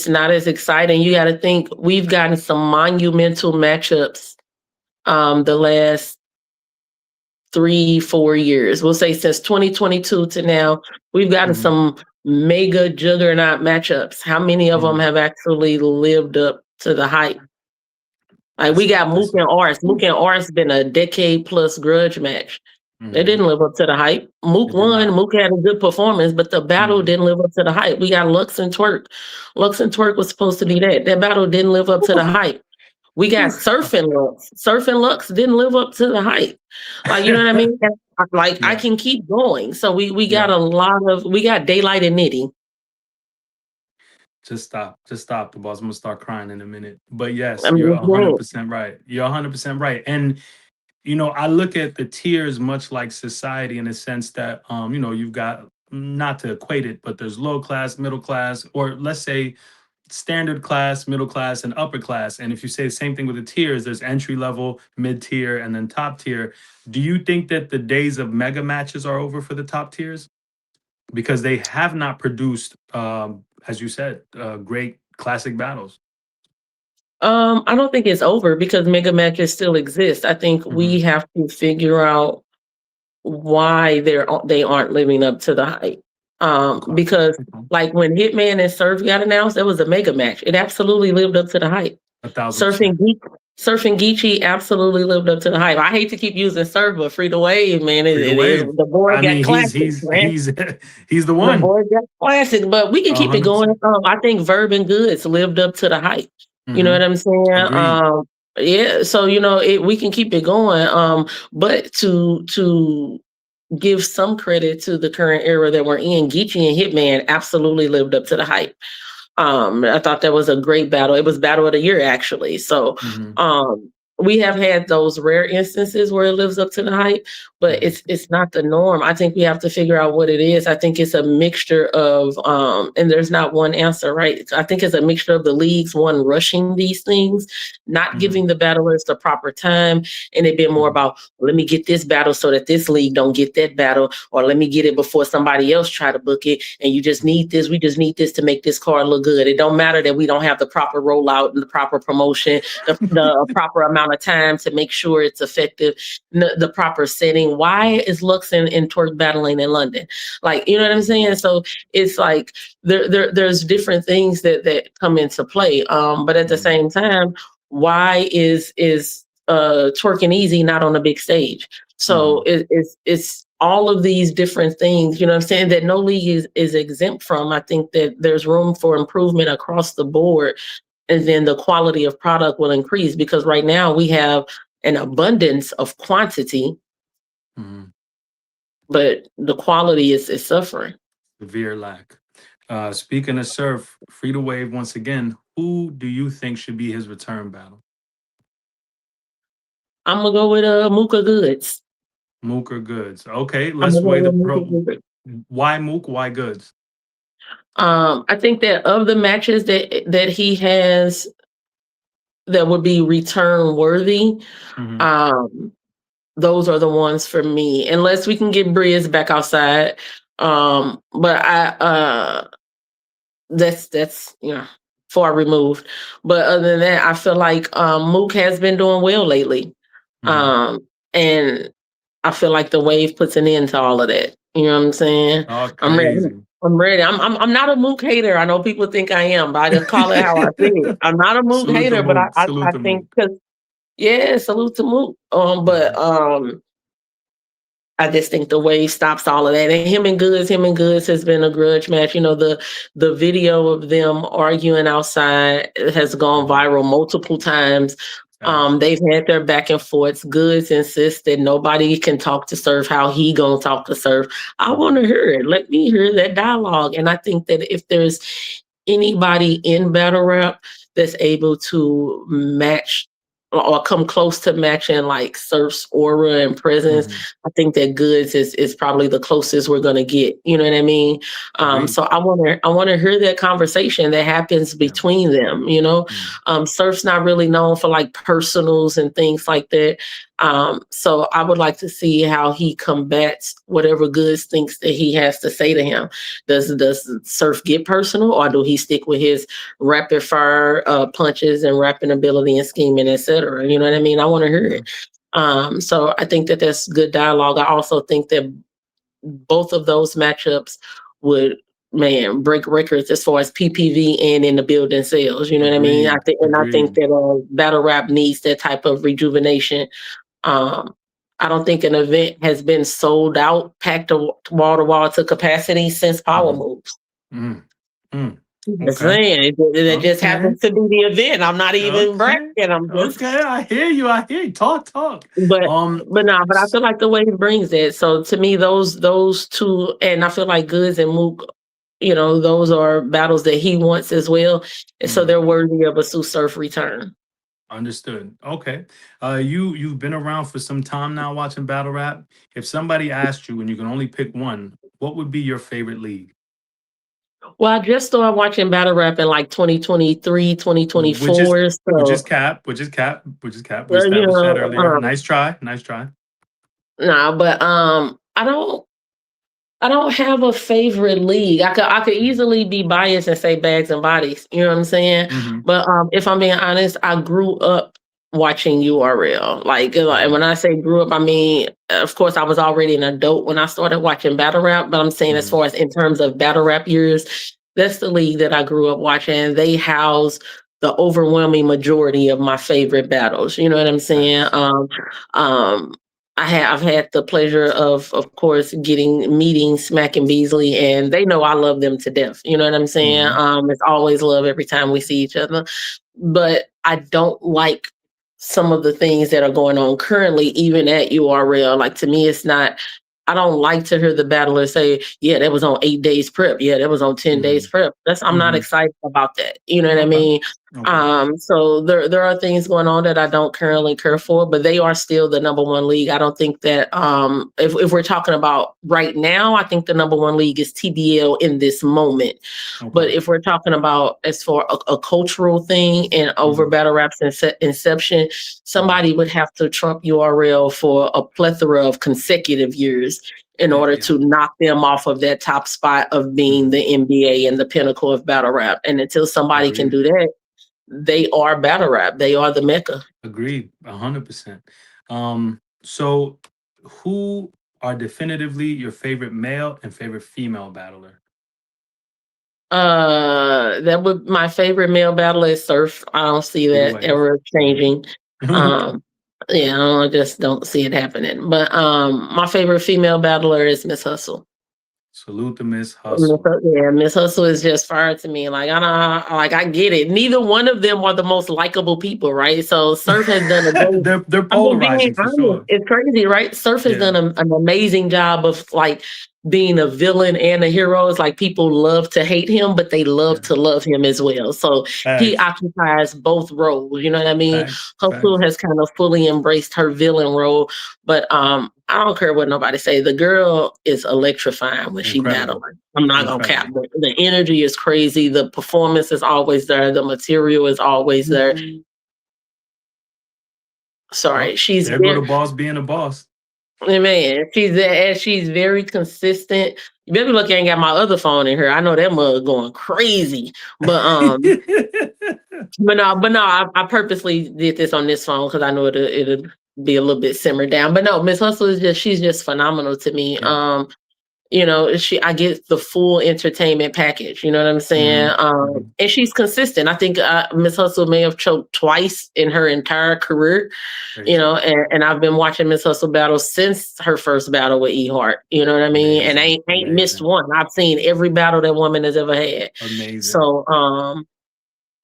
not as exciting. You got to think we've gotten some monumental matchups the last 3-4 years. We'll say since 2022 to now, we've gotten Hmm. some mega juggernaut matchups. How many of them Hmm. have actually lived up to the hype? Like we That's got Mook that's and Ars. Mook oof. and Ars been a decade plus grudge match. They Hmm. didn't live up to the hype. Mook It did won. not. Mook had a good performance, but the battle Hmm. didn't live up to the hype. We got Lux and Twerk. Lux and Twerk was supposed to be that. That battle didn't live up to the hype. We got Surf and Lux. Surf and Lux didn't live up to the hype. Like, you know what I mean? Like I Yeah. can keep going. So we got Yeah. we got Daylight and Nitty. Just stop. Just stop, the boss. I'm gonna start crying in a minute. But yes, I you're mean, 100% right. You're 100% right. And I look at the tiers much like society in a sense that you've got, not to equate it, but there's low class, middle class, or let's say standard class, middle class, and upper class. And if you say the same thing with the tiers, there's entry level, mid tier, and then top tier. Do you think that the days of mega matches are over for the top tiers? because they have not produced, as you said, great classic battles. I don't think it's over because mega matches still exist. I think we have to figure out why they aren't living up to the hype. Because like when Hitman and Surf got announced, that was a mega match. It absolutely lived up to the hype. 1,000%. Surfing Geechee absolutely lived up to the hype. I hate to keep using Surf, but Free to Wave, man, the board got classic, man. He's the one. The board got classic, but we can keep it going. I think Verb and Goods lived up to the hype. You know what I'm saying? Agreed. Yeah, so we can keep it going. But to give some credit to the current era that we're in, Geechee and Hitman absolutely lived up to the hype. I thought that was a great battle. It was battle of the year, actually. So we have had those rare instances where it lives up to the hype, but it's not the norm. I think we have to figure out what it is. I think it's a mixture of and there's not one answer, right? I think it's a mixture of the leagues, one, rushing these things, not giving the battlers the proper time, and it being more about, let me get this battle so that this league don't get that battle, or let me get it before somebody else try to book it, and you just need this, we just need this to make this card look good. It don't matter that we don't have the proper rollout and the proper promotion, the proper amount of time to make sure it's effective, the proper setting. Why is Lux and Twerk battling in London? Like, you know what I'm saying? So it's like there's different things that come into play. But at the same time, why is Twerking Easy not on a big stage? So it's all of these different things, you know what I'm saying, that no league is exempt from. I think that there's room for improvement across the board, and then the quality of product will increase, because right now we have an abundance of quantity, but the quality is suffering. Severe lack. Speaking of Surf, Free to Wave once again, who do you think should be his return battle? I'm gonna go with Mook or Goods. Mook or Goods. Okay, let's weigh the pro. Why Mook? Why Goods? I think that of the matches that he has that would be return worthy, those are the ones for me. Unless we can get Briz back outside, but that's far removed. But other than that, I feel like Mook has been doing well lately, and I feel like the wave puts an end to all of that. You know what I'm saying? Oh, crazy. I'm ready. I'm not a Mook hater. I know people think I am, but I just call it how I see it. I'm not a Mook hater, but I think because salute to Mook. But I just think the wave stops all of that. And him and Goods has been a grudge match. You know, the video of them arguing outside has gone viral multiple times. They've had their back and forths. Goods insists that nobody can talk to Surf how he gonna talk to Surf. I want to hear it. Let me hear that dialogue. And I think that if there's anybody in battle rap that's able to match or come close to matching like Surf's aura and presence, I think that Goods is probably the closest we're gonna get. You know what I mean? So I want to hear that conversation that happens between them. You know, Surf's not really known for like personals and things like that. So I would like to see how he combats whatever Goods thinks that he has to say to him. Does Surf get personal, or do he stick with his rapid fire punches and rapping ability and scheming, etc.? You know what I mean? I want to hear it. So I think that that's good dialogue. I also think that both of those matchups would break records as far as PPV and in the building sales. You know what I mean? I think that battle rap needs that type of rejuvenation. I don't think an event has been sold out, packed wall to wall to capacity since Power Moves. Saying it just happens to be the event. I'm not even bragging. I'm just I hear you. Talk. But I feel like the wave brings it. So to me, those two, and I feel like Goods and Mook, you know, those are battles that he wants as well, and so they're worthy of a Sue Surf return. Understood. Okay. You've been around for some time now watching battle rap. If somebody asked you and you can only pick one, what would be your favorite league? Well, I just started watching battle rap in like 2023, 2024. Which is cap. We established that earlier. Nice try. Nah, but I I don't have a favorite league. I could easily be biased and say Bags and Bodies. You know what I'm saying? Mm-hmm. But if I'm being honest, I grew up watching URL. Like when I say grew up, I mean, of course, I was already an adult when I started watching battle rap. But I'm saying as far as in terms of battle rap years, that's the league that I grew up watching. They house the overwhelming majority of my favorite battles. You know what I'm saying? Um, I've had the pleasure of course, meeting Smack and Beasley, and they know I love them to death. You know what I'm saying? It's always love every time we see each other. But I don't like some of the things that are going on currently, even at URL. Like, to me, it's not. I don't like to hear the battler say, "Yeah, that was on 8 days prep. Yeah, that was on 10 days prep." I'm not excited about that. You know what I mean? So there are things going on that I don't currently care for, but they are still the number one league. I don't think that if we're talking about right now, I think the number one league is TBL in this moment. But if we're talking about as for a cultural thing and over battle rap's inception, somebody would have to trump URL for a plethora of consecutive years in order to knock them off of that top spot of being the NBA and the pinnacle of battle rap. And until somebody can do that, they are battle rap. They are the mecca. Agreed, 100%. So who are definitively your favorite male and favorite female battler? My favorite male battler is Surf. I don't see that ever changing. I just don't see it happening. But my favorite female battler is Miss Hustle. Salute to Miss Hustle. Yeah, Miss Hustle is just fire to me. I get it. Neither one of them are the most likable people, right? So Surf has done a great. they're polarizing for sure. It's crazy, right? Surf has done an amazing job of being a villain and a hero. It's like people love to hate him, but they love to love him as well. So he occupies both roles. You know what I mean? Hustle has kind of fully embraced her villain role, but I don't care what nobody say. The girl is electrifying when she battling. I'm not gonna cap. The energy is crazy. The performance is always there. The material is always there. Sorry, she's there go the boss being a boss. Man, she's very consistent. You better look, I ain't got my other phone in here. I know that mug going crazy. But no, I purposely did this on this phone because I know it'll be a little bit simmered down. But no, Miss Hustle is she's just phenomenal to me. I get the full entertainment package. You know what I'm saying? And she's consistent. I think Miss Hustle may have choked twice in her entire career. And I've been watching Miss Hustle battle since her first battle with E Hart. You know what I mean? And I ain't missed one. I've seen every battle that woman has ever had. Amazing. So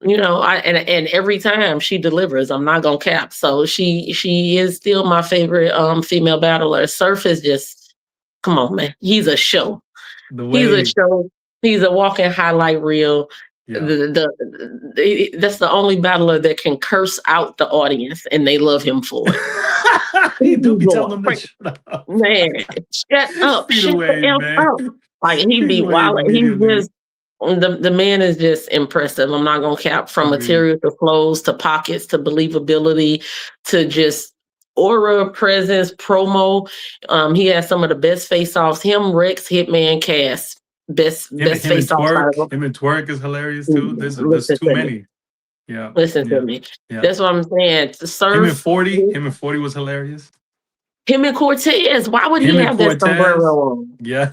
and every time she delivers, I'm not gonna cap. So she is still my favorite female battler. Surf is just, come on, man. He's a show. He's a show. He's a walking highlight reel. Yeah. That's the only battler that can curse out the audience, and they love him for it. He do be telling them to shut up. Man, shut up. Shut the F up. Like, he be wild. He's just, the man is just impressive. I'm not going to cap, from material to flows to pockets to believability to just aura, presence, promo. He has some of the best face-offs. Him, Rex, Hitman, Cass. Best face-offs. Him and Twerk is hilarious too. There's too many. Yeah. Listen to me. Yeah. That's what I'm saying. Him and 40 was hilarious. Him and Cortez. Why would he have that sombrero on? Yeah.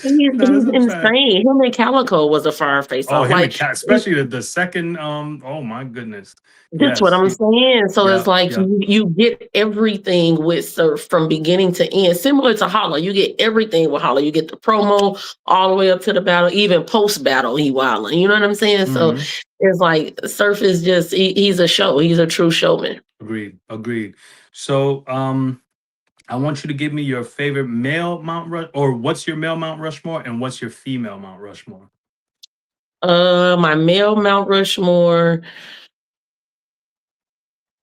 He's insane. Him and Calico was a fire face-off. Especially the second. Oh my goodness. That's what I'm saying. So it's like you get everything with Surf from beginning to end. Similar to Holla, you get everything with Holla. You get the promo all the way up to the battle, even post battle. He wilding. You know what I'm saying? So it's like Surf is just he's a show. He's a true showman. Agreed. So I want you to give me your favorite male Mount Rushmore, or what's your male Mount Rushmore, and what's your female Mount Rushmore? My male Mount Rushmore.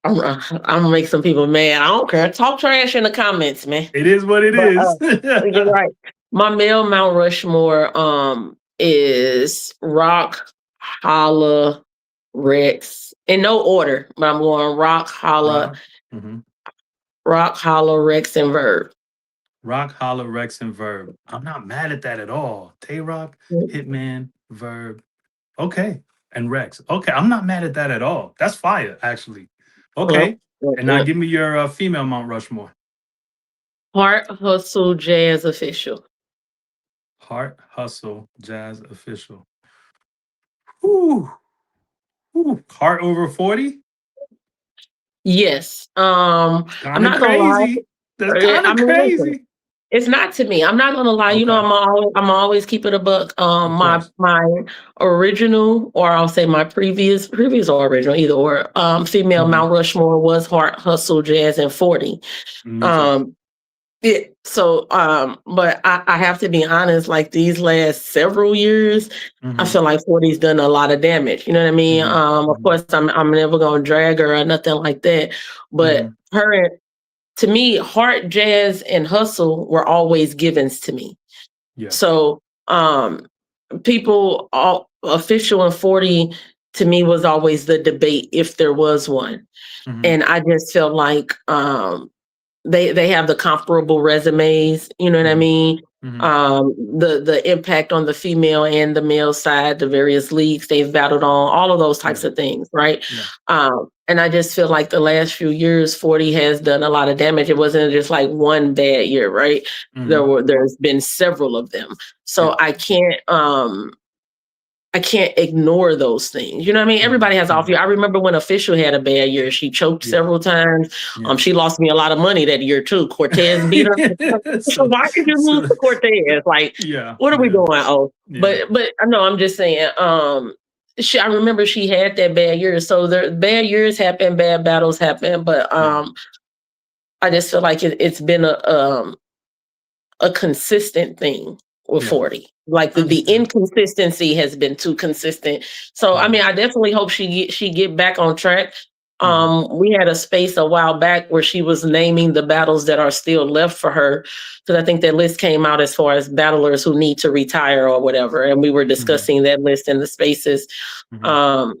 I'm gonna make some people mad. I don't care. Talk trash in the comments, man. It is what it is. You're right. My male Mount Rushmore is Rock, Holla, Rex, in no order, but I'm going Rock, Holla, Rock, Holla, Rex, and Verb. Rock, Holla, Rex, and Verb. I'm not mad at that at all. Tay Rock, Hitman, Verb. Okay. And Rex. Okay. I'm not mad at that at all. That's fire, actually. Yep, Okay. yep, And now yep. give me your female Mount Rushmore. Heart Hustle Jazz Official. Heart, Hustle, Jazz, Official. Whew. Whew. Heart over 40? Yes. I'm Kind of not gonna lie. crazy. That's kind I of mean, listen. crazy. It's not to me. I'm not gonna lie. You know, Okay. I'm always keep it a buck. Of My course. my original, or I'll say my previous or original, either or. Female Hmm. Mount Rushmore was Heart, Hustle, Jazz, and 40. Me too. Um, but I have to be honest. Like these last several years, I Hmm. feel like 40's done a lot of damage. You know what I mean? Hmm. Of Hmm. course, I'm never gonna drag her or nothing like that. But Hmm. to me, Heart, Jazz, and Hustle were always givens to me. Yeah. So people all official and 40 to me was always the debate if there was one. Hmm. And I just felt like they have the comparable resumes, you know what I Hmm. mean? Hmm. The impact on the female and the male side, the various leagues they've battled on, all of those types Yeah. of things, right? Yeah. And I just feel like the last few years, 40 has done a lot of damage. It wasn't just like one bad year, right? Hmm. There's been several of them. So Yeah. I can't ignore those things. You know what I mean? Hmm. Everybody has off Hmm. year. I remember when Official had a bad year. She choked Yeah. several times. Yeah. She lost me a lot of money that year too. Cortez beat her. So so, why did you lose so, to Cortez? Like, yeah. what are we Yeah. doing? Oh, Yeah. but I know I'm just saying. I remember she had that bad year. So the bad years happen, bad battles happen. But Yeah. I just feel like it's been a consistent thing with Yeah. 40. Like I the understand. inconsistency has been too consistent. So I Yeah. mean, I definitely hope she get back on track. Hmm. We had a space a while back where she was naming the battles that are still left for her. Because I think that list came out as far as battlers who need to retire or whatever. And we were Hmm. discussing that list in the spaces. Hmm. Um,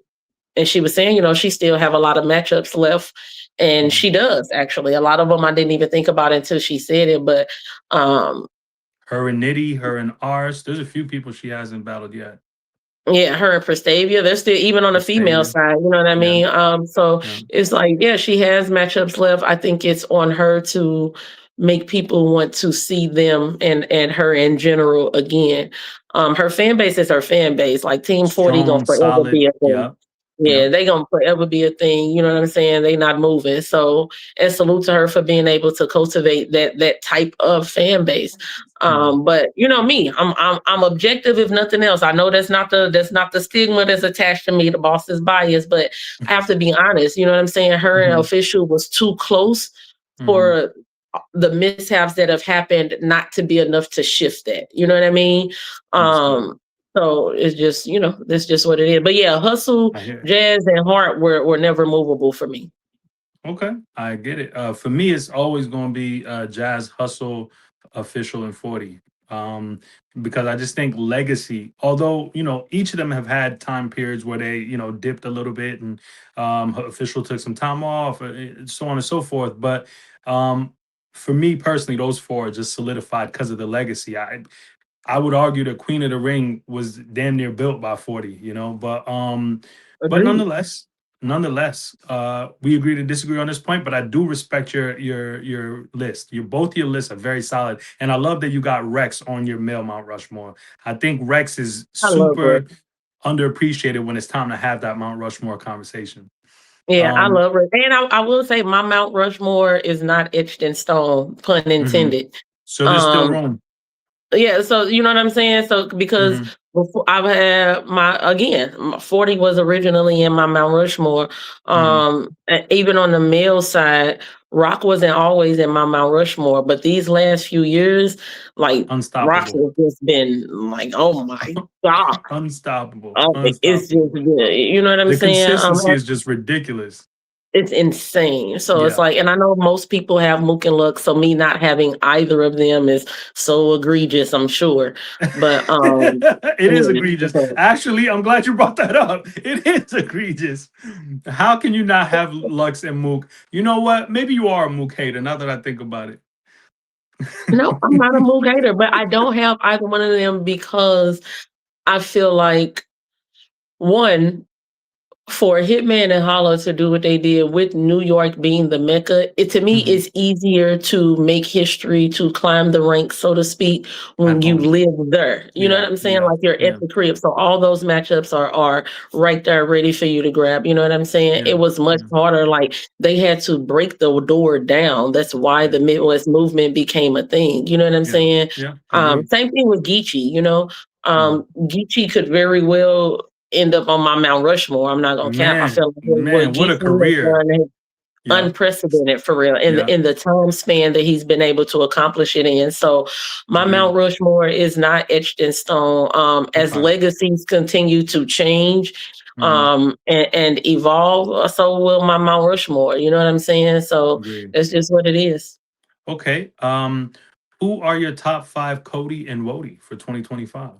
and she was saying, she still have a lot of matchups left. And Hmm. she does actually. A lot of them I didn't even think about until she said it. But um, Her and Nitty, her and Ars. There's a few people she hasn't battled yet. yeah, her and Prestavia, they're still even on the female Vestavia. side, you know what I Yeah. mean? So Yeah. it's like, yeah, she has matchups left. I think it's on her to make people want to see them and her in general again. Her fan base is her fan base. Like Team 40 gonna Strong, forever solid. be a thing. Yep. Yeah, Yep. they gonna forever be a thing. You know what I'm saying? They not moving. So, and salute to her for being able to cultivate that type of fan base. Hmm. But you know me, I'm objective if nothing else. I know that's not the stigma that's attached to me. The boss is biased, but I have to be honest. You know what I'm saying? Her and Hmm. Official was too close Hmm. for the mishaps that have happened not to be enough to shift that. You know what I mean? Understood. Um, so it's just, that's just what it is. But yeah, Hustle, I hear it. Jazz, and Heart were never movable for me. Okay, I get it. For me, it's always going to be Jazz, Hustle, Official, and 40. Um, because I just think legacy, although, each of them have had time periods where they, dipped a little bit and Official took some time off, so on and so forth. But um, for me personally, those four are just solidified because of the legacy. I would argue that Queen of the Ring was damn near built by 40, but Agreed. nonetheless, we agree to disagree on this point, but I do respect your list. Both your lists are very solid. And I love that you got Rex on your male Mount Rushmore. I think Rex is I love Rick. super underappreciated when it's time to have that Mount Rushmore conversation. Yeah, I Um, love Rick. And I will say my Mount Rushmore is not etched in stone, pun mhm. intended. So there's still Um, room. Yeah, so you know what I'm saying? So because Hmm. before I've had my 40 was originally in my Mount Rushmore. Hmm. And even on the male side, Rock wasn't always in my Mount Rushmore, but these last few years, like Rock Unstoppable. has just been like, oh my God. Unstoppable. Oh, it's just Unstoppable. good. You know what I'm The saying? consistency is just ridiculous. It's insane. So it's Yeah. like, and I know most people have Mook and Lux, so me not having either of them is so egregious, I'm sure. But It is yeah, egregious. Actually, I'm glad you brought that up. It is egregious. How can you not have Lux and Mook? You know what? Maybe you are a Mook hater now that I think about it. No, I'm not a Moog hater, but I don't have either one of them because I feel like one, for Hitman and Hollow to do what they did with New York being the Mecca, it to me Mhm. is easier to make history, to climb the ranks, so to speak, when At you home. live there. You know Yeah, what I'm saying? yeah, Like you're yeah, at the crib. So all those matchups are right there ready for you to grab. You know what I'm saying? yeah, It was much yeah, harder. Like they had to break the door down. That's why yeah, the Midwest movement became a thing. You know what I'm yeah, saying? yeah. Agreed. Same thing with Geechee, you know. Mm. Geechee could very well end up on my Mount Rushmore. I'm not gonna cap. I Man, feel like what man, what a Geechee has career. done is Yeah, unprecedented for real yeah. in the time span that he's been able to accomplish it in. So my Agreed. Mount Rushmore is not etched in stone. As Okay. legacies continue to change Hmm. and evolve, so will my Mount Rushmore. You know what I'm saying? So Agreed. that's just what it is. Okay. Who are your top 5 Cody and Wody for 2025?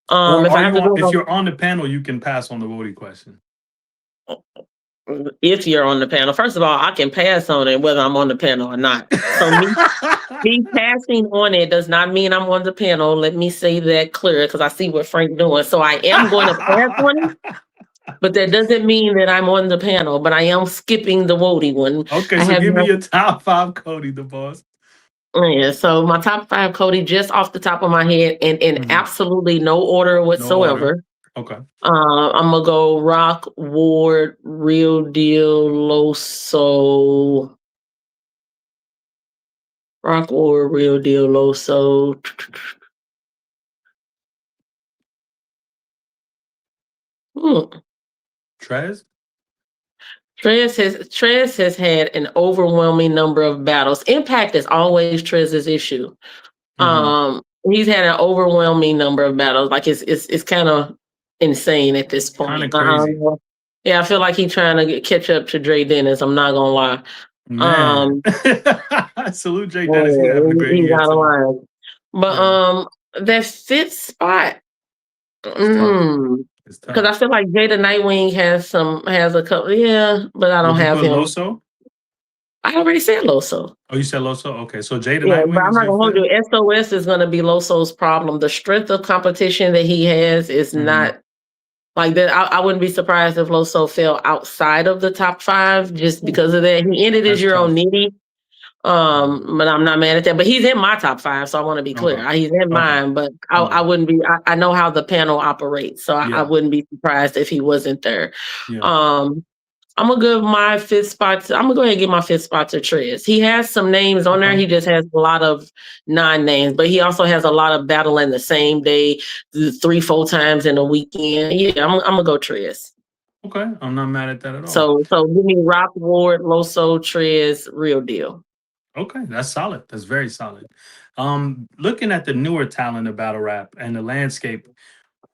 Or If I are have you to on? go If you're on the panel, you can pass on the Wody question. if you're on the panel, first of all, I can pass on it whether I'm on the panel or not. So me passing on it does not mean I'm on the panel. Let me say that clear because I see what Frank's doing. So I am going to pass on it, but that doesn't mean that I'm on the panel. But I am skipping the Wody one. Okay, I so have give me no. your top 5 Cody, the boss. Yeah, so my top five, Cody, just off the top of my head, and in Hmm. absolutely no order No order. whatsoever. Okay. I'm gonna go Rock, Ward, Real Deal, Loso. Rock, Ward, Real Deal, Loso. Hmm. Trez. Trez has had an overwhelming number of battles. Impact is always Trez's issue. Hmm. He's had an overwhelming number of battles. Like it's kind of insane at this Kind of point. crazy, Yeah, I feel like he's trying to catch up to Dre Dennis. I'm not gonna lie. man. Um, Salute Jay Dennis. He having a yeah, great he's year out of too. line. But Yeah, that fifth spot. it's tough. It's Because I tough. feel like Jada Nightwing has a couple. Yeah, but I don't Would you have put him. Loso? I already said Loso. Oh, you said Loso. Okay, so Jada Yeah, but Nightwing I'm is not your gonna hold fifth. you. SOS is gonna be Loso's problem. The strength of competition that he has is Hmm. not like that. I wouldn't be surprised if Loso fell outside of the top five just because of that. He ended his That's year on tough. Nitty. Mhm. But I'm not mad at that. But he's in my top five, so I want to be clear. Okay. He's in Okay. mine, but I Okay. wouldn't be. I know how the panel operates, so I Yeah. wouldn't be surprised if he wasn't there. Yeah. Um, I'm gonna give my fifth spot. I'm gonna go ahead and give my fifth spot to Trez. He has some names on there. Okay. He just has a lot of non-names, but he also has a lot of battle in the same day, 3-4 times in a weekend. Yeah, I'm gonna go Trez. Okay. I'm not mad at that at all. So give me Rock Ward, Loso, Trez, Real Deal. Okay, that's solid. That's very solid. Looking at the newer talent of battle rap and the landscape,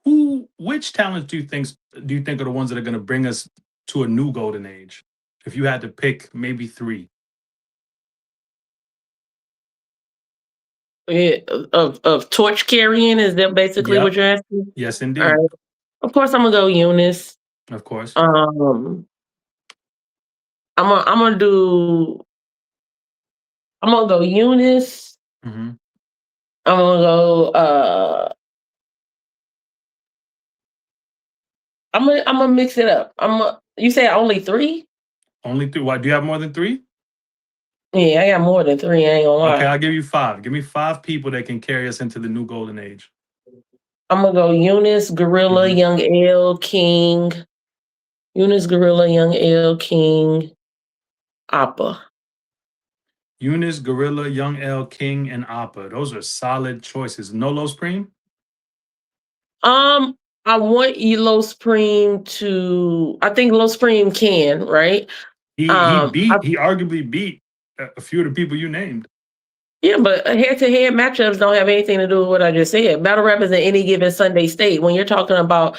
which talents do you think are the ones that are going to bring us to a new golden age? If you had to pick maybe 3. Yeah, of torch carrying, is that basically what Yep. you're asking? Yes, All indeed. right. Of course, I'm gonna go Eunice. Of course. Um, I'm gonna do. I'm gonna go Eunice. Hmm. I'm gonna go. I'm gonna mix it up. You say only 3? Only 3. Why do you have more than 3? Yeah, I got more than 3. I ain't gonna Okay, lie. I'll give you 5. Give me 5 people that can carry us into the new golden age. I'm gonna go Eunice, Gorilla, Hmm. Young L, King. Eunice, Gorilla, Young L, King, Appa. Eunice, Gorilla, Young L, King, and Appa. Those are solid choices. Nolo Supreme? Um, I want Elo Supreme to. I think Lo Supreme can, right? He Um, I, beat he arguably beat a few of the people you named. yeah, but head-to-head matchups don't have anything to do with what I just said. Battle rap is in any given Sunday state. When you're talking about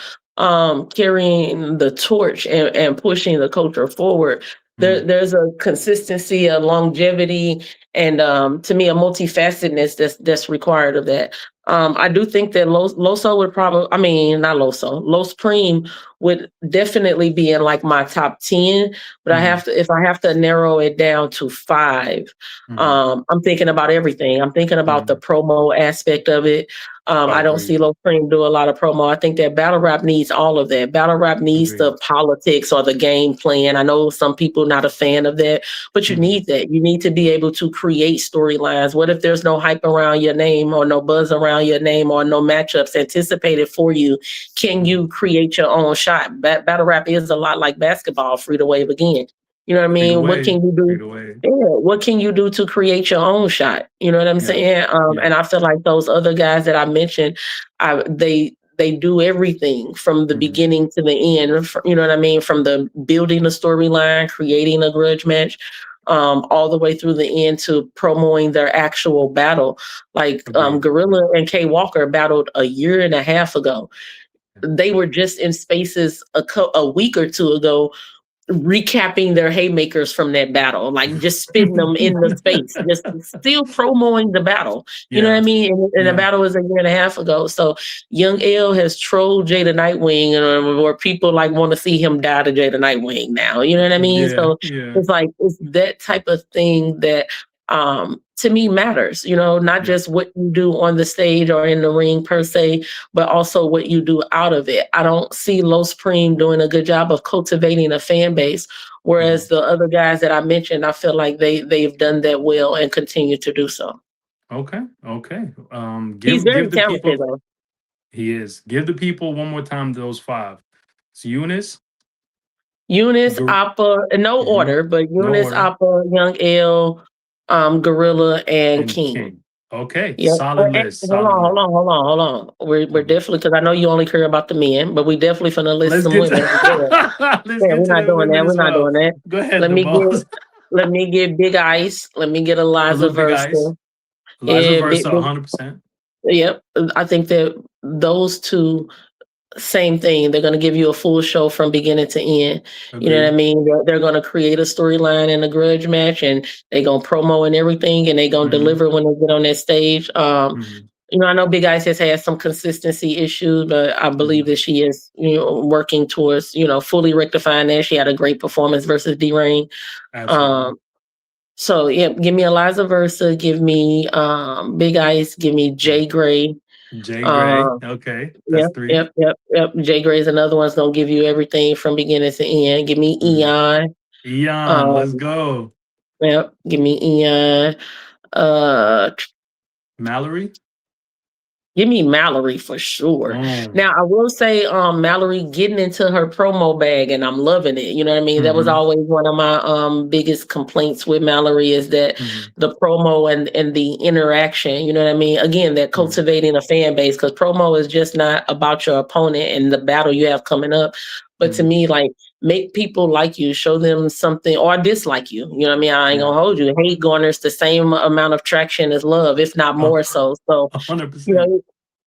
carrying the torch and pushing the culture forward, Mm. there's a consistency, a longevity, and to me, a multifacetedness that's required of that. I do think that Loso would probably, I mean, not Loso, Lo Supreme would definitely be in like my top 10. But if I have to narrow it down to 5, I'm thinking about everything. I'm thinking about the promo aspect of it. I don't see Low Cream do a lot of promo. I think that battle rap needs all of that. Battle rap needs the politics or the game plan. I know some people not a fan of that, but you need that. You need to be able to create storylines. What if there's no hype around your name or no buzz around your name or no matchups anticipated for you? Can you create your own shot? Battle rap is a lot like basketball, free to wave again. You know what I mean? What can you do? Yeah, what can you do to create your own shot? You know what I'm saying? And I feel like those other guys that I mentioned, they do everything from the beginning to the end. You know what I mean? From the building a storyline, creating a grudge match, all the way through the end to promoting their actual battle. Like Gorilla and Kay Walker battled a year and a half ago. They were just in spaces a week or two ago, recapping their haymakers from that battle, like just spitting them in the space, just still promoting the battle. You know what I mean? And the battle was a year and a half ago. So Young L has trolled Jada Nightwing, or people like want to see him die to Jada Nightwing now. You know what I mean? It's like it's that type of thing that to me matters, not just what you do on the stage or in the ring per se, but also what you do out of it. I don't see Los Supreme doing a good job of cultivating a fan base, whereas the other guys that I mentioned, I feel like they've done that well and continue to do so. Okay. He's very give the talented, people. though. He is. Give the people one more time those 5. It's Eunice, Appa, in no order, but Eunice, Appa, Young L, Gorilla, and King. Okay, Yeah. solid list. Hold on. We're definitely, because I know you only care about the men, but we definitely finna list some women. We're not doing that. We're not doing that. Go ahead, Let me get Big Ice. Let me get Eliza Versa. Eliza Versa, 100%. Yep. I think that those two, same thing. They're going to give you a full show from beginning to end. Agreed. You know what I mean? They're going to create a storyline in a grudge match, and they're going to promo and everything, and they're going to deliver when they get on that stage. I know Big Ice has had some consistency issues, but I believe that she is, working towards, fully rectifying that. She had a great performance versus D-Rain. So yeah, give me Eliza Versa, give me Big Ice, give me Jay Gray. Okay. That's 3. Yep. Jay Gray is another one's gonna give you everything from beginning to end. Give me Eon. Let's go. Yep, give me Eon. Mallory? Give me Mallory for sure. Now I will say Mallory getting into her promo bag, and I'm loving it. You know what I mean? That was always one of my biggest complaints with Mallory, is that the promo and the interaction, you know what I mean? Again, that cultivating a fan base, because promo is just not about your opponent and the battle you have coming up. But to me, like, make people like you, show them something, or dislike you. You know what I mean? I ain't gonna hold you. Hate garners the same amount of traction as love, if not more so. So 100%.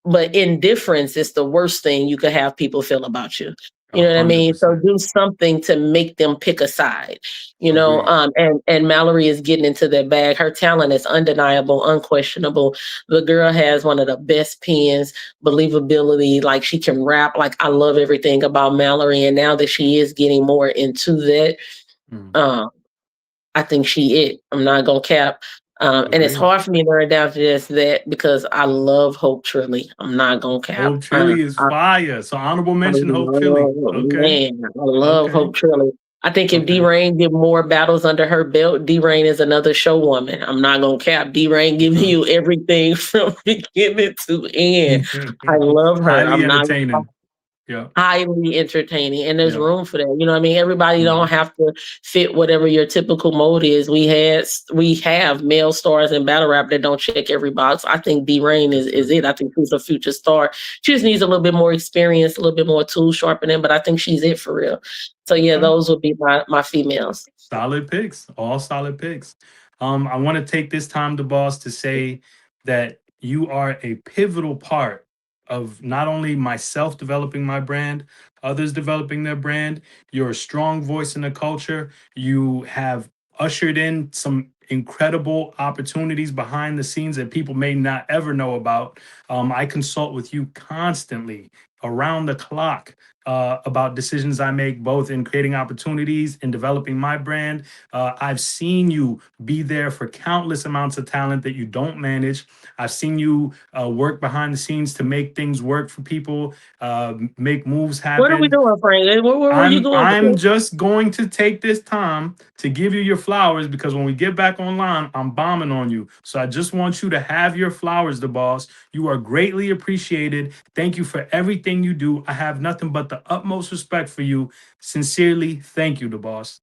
But indifference is the worst thing you could have people feel about you. You know what I mean? So do something to make them pick a side, and Mallory is getting into that bag. Her talent is undeniable, unquestionable. The girl has one of the best pens, believability, like she can rap. Like, I love everything about Mallory. And now that she is getting more into that, I think she I'm not gonna cap. And it's hard for me to narrow down to just that, because I love Hope Trilly. I'm not gonna cap. Hope Trilly is fire. So honorable mention, Hope Trilly. Okay. Man, I love Hope Trilly. I think if D-Rain did more battles under her belt, D-Rain is another show woman. I'm not gonna cap. D-Rain giving you everything from beginning to end. I love her. Highly entertaining. Highly entertaining, and there's room for that. You know what I mean? Everybody don't have to fit whatever your typical mode is. We have male stars in battle rap that don't check every box. I think D-Rain is it. I think she's a future star. She just needs a little bit more experience, a little bit more tool sharpening, but I think she's it for real. So yeah, those would be my females. Solid picks. All solid picks. I want to take this time, Duhboss, to say that you are a pivotal part of not only myself developing my brand, others developing their brand. You're a strong voice in the culture. You have ushered in some incredible opportunities behind the scenes that people may not ever know about. I consult with you constantly, around the clock. about decisions I make, both in creating opportunities and developing my brand. I've seen you be there for countless amounts of talent that you don't manage. I've seen you work behind the scenes to make things work for people, make moves What are we happen. doing, Frank? Where were you going with I'm this? just going to take this time to give you your flowers, because when we get back online, I'm bombing on you. So I just want you to have your flowers, the boss. You are greatly appreciated. Thank you for everything you do. I have nothing but the utmost respect for you. Sincerely, thank you, the boss.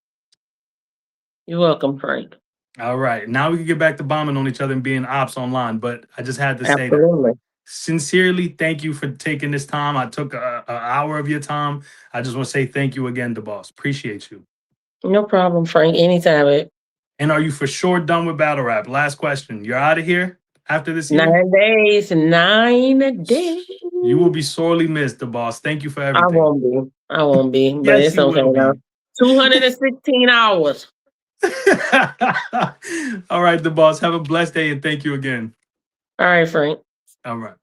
You're welcome, Frank. All right, now we can get back to bombing on each other and being ops online, but I just had to say that. Absolutely. Sincerely, thank you for taking this time. I took an hour of your time. I just want to say thank you again, the boss. Appreciate you. No problem, Frank. Anytime. And are you for sure done with battle rap? Last question. You're out of here after this year? 9 days. 9 days. You will be sorely missed, the boss. Thank you for I everything. won't be. But Yes, it's you okay will be. now. 216 hours. All right, the boss. Have a blessed day and thank you again. All right, Frank. All right.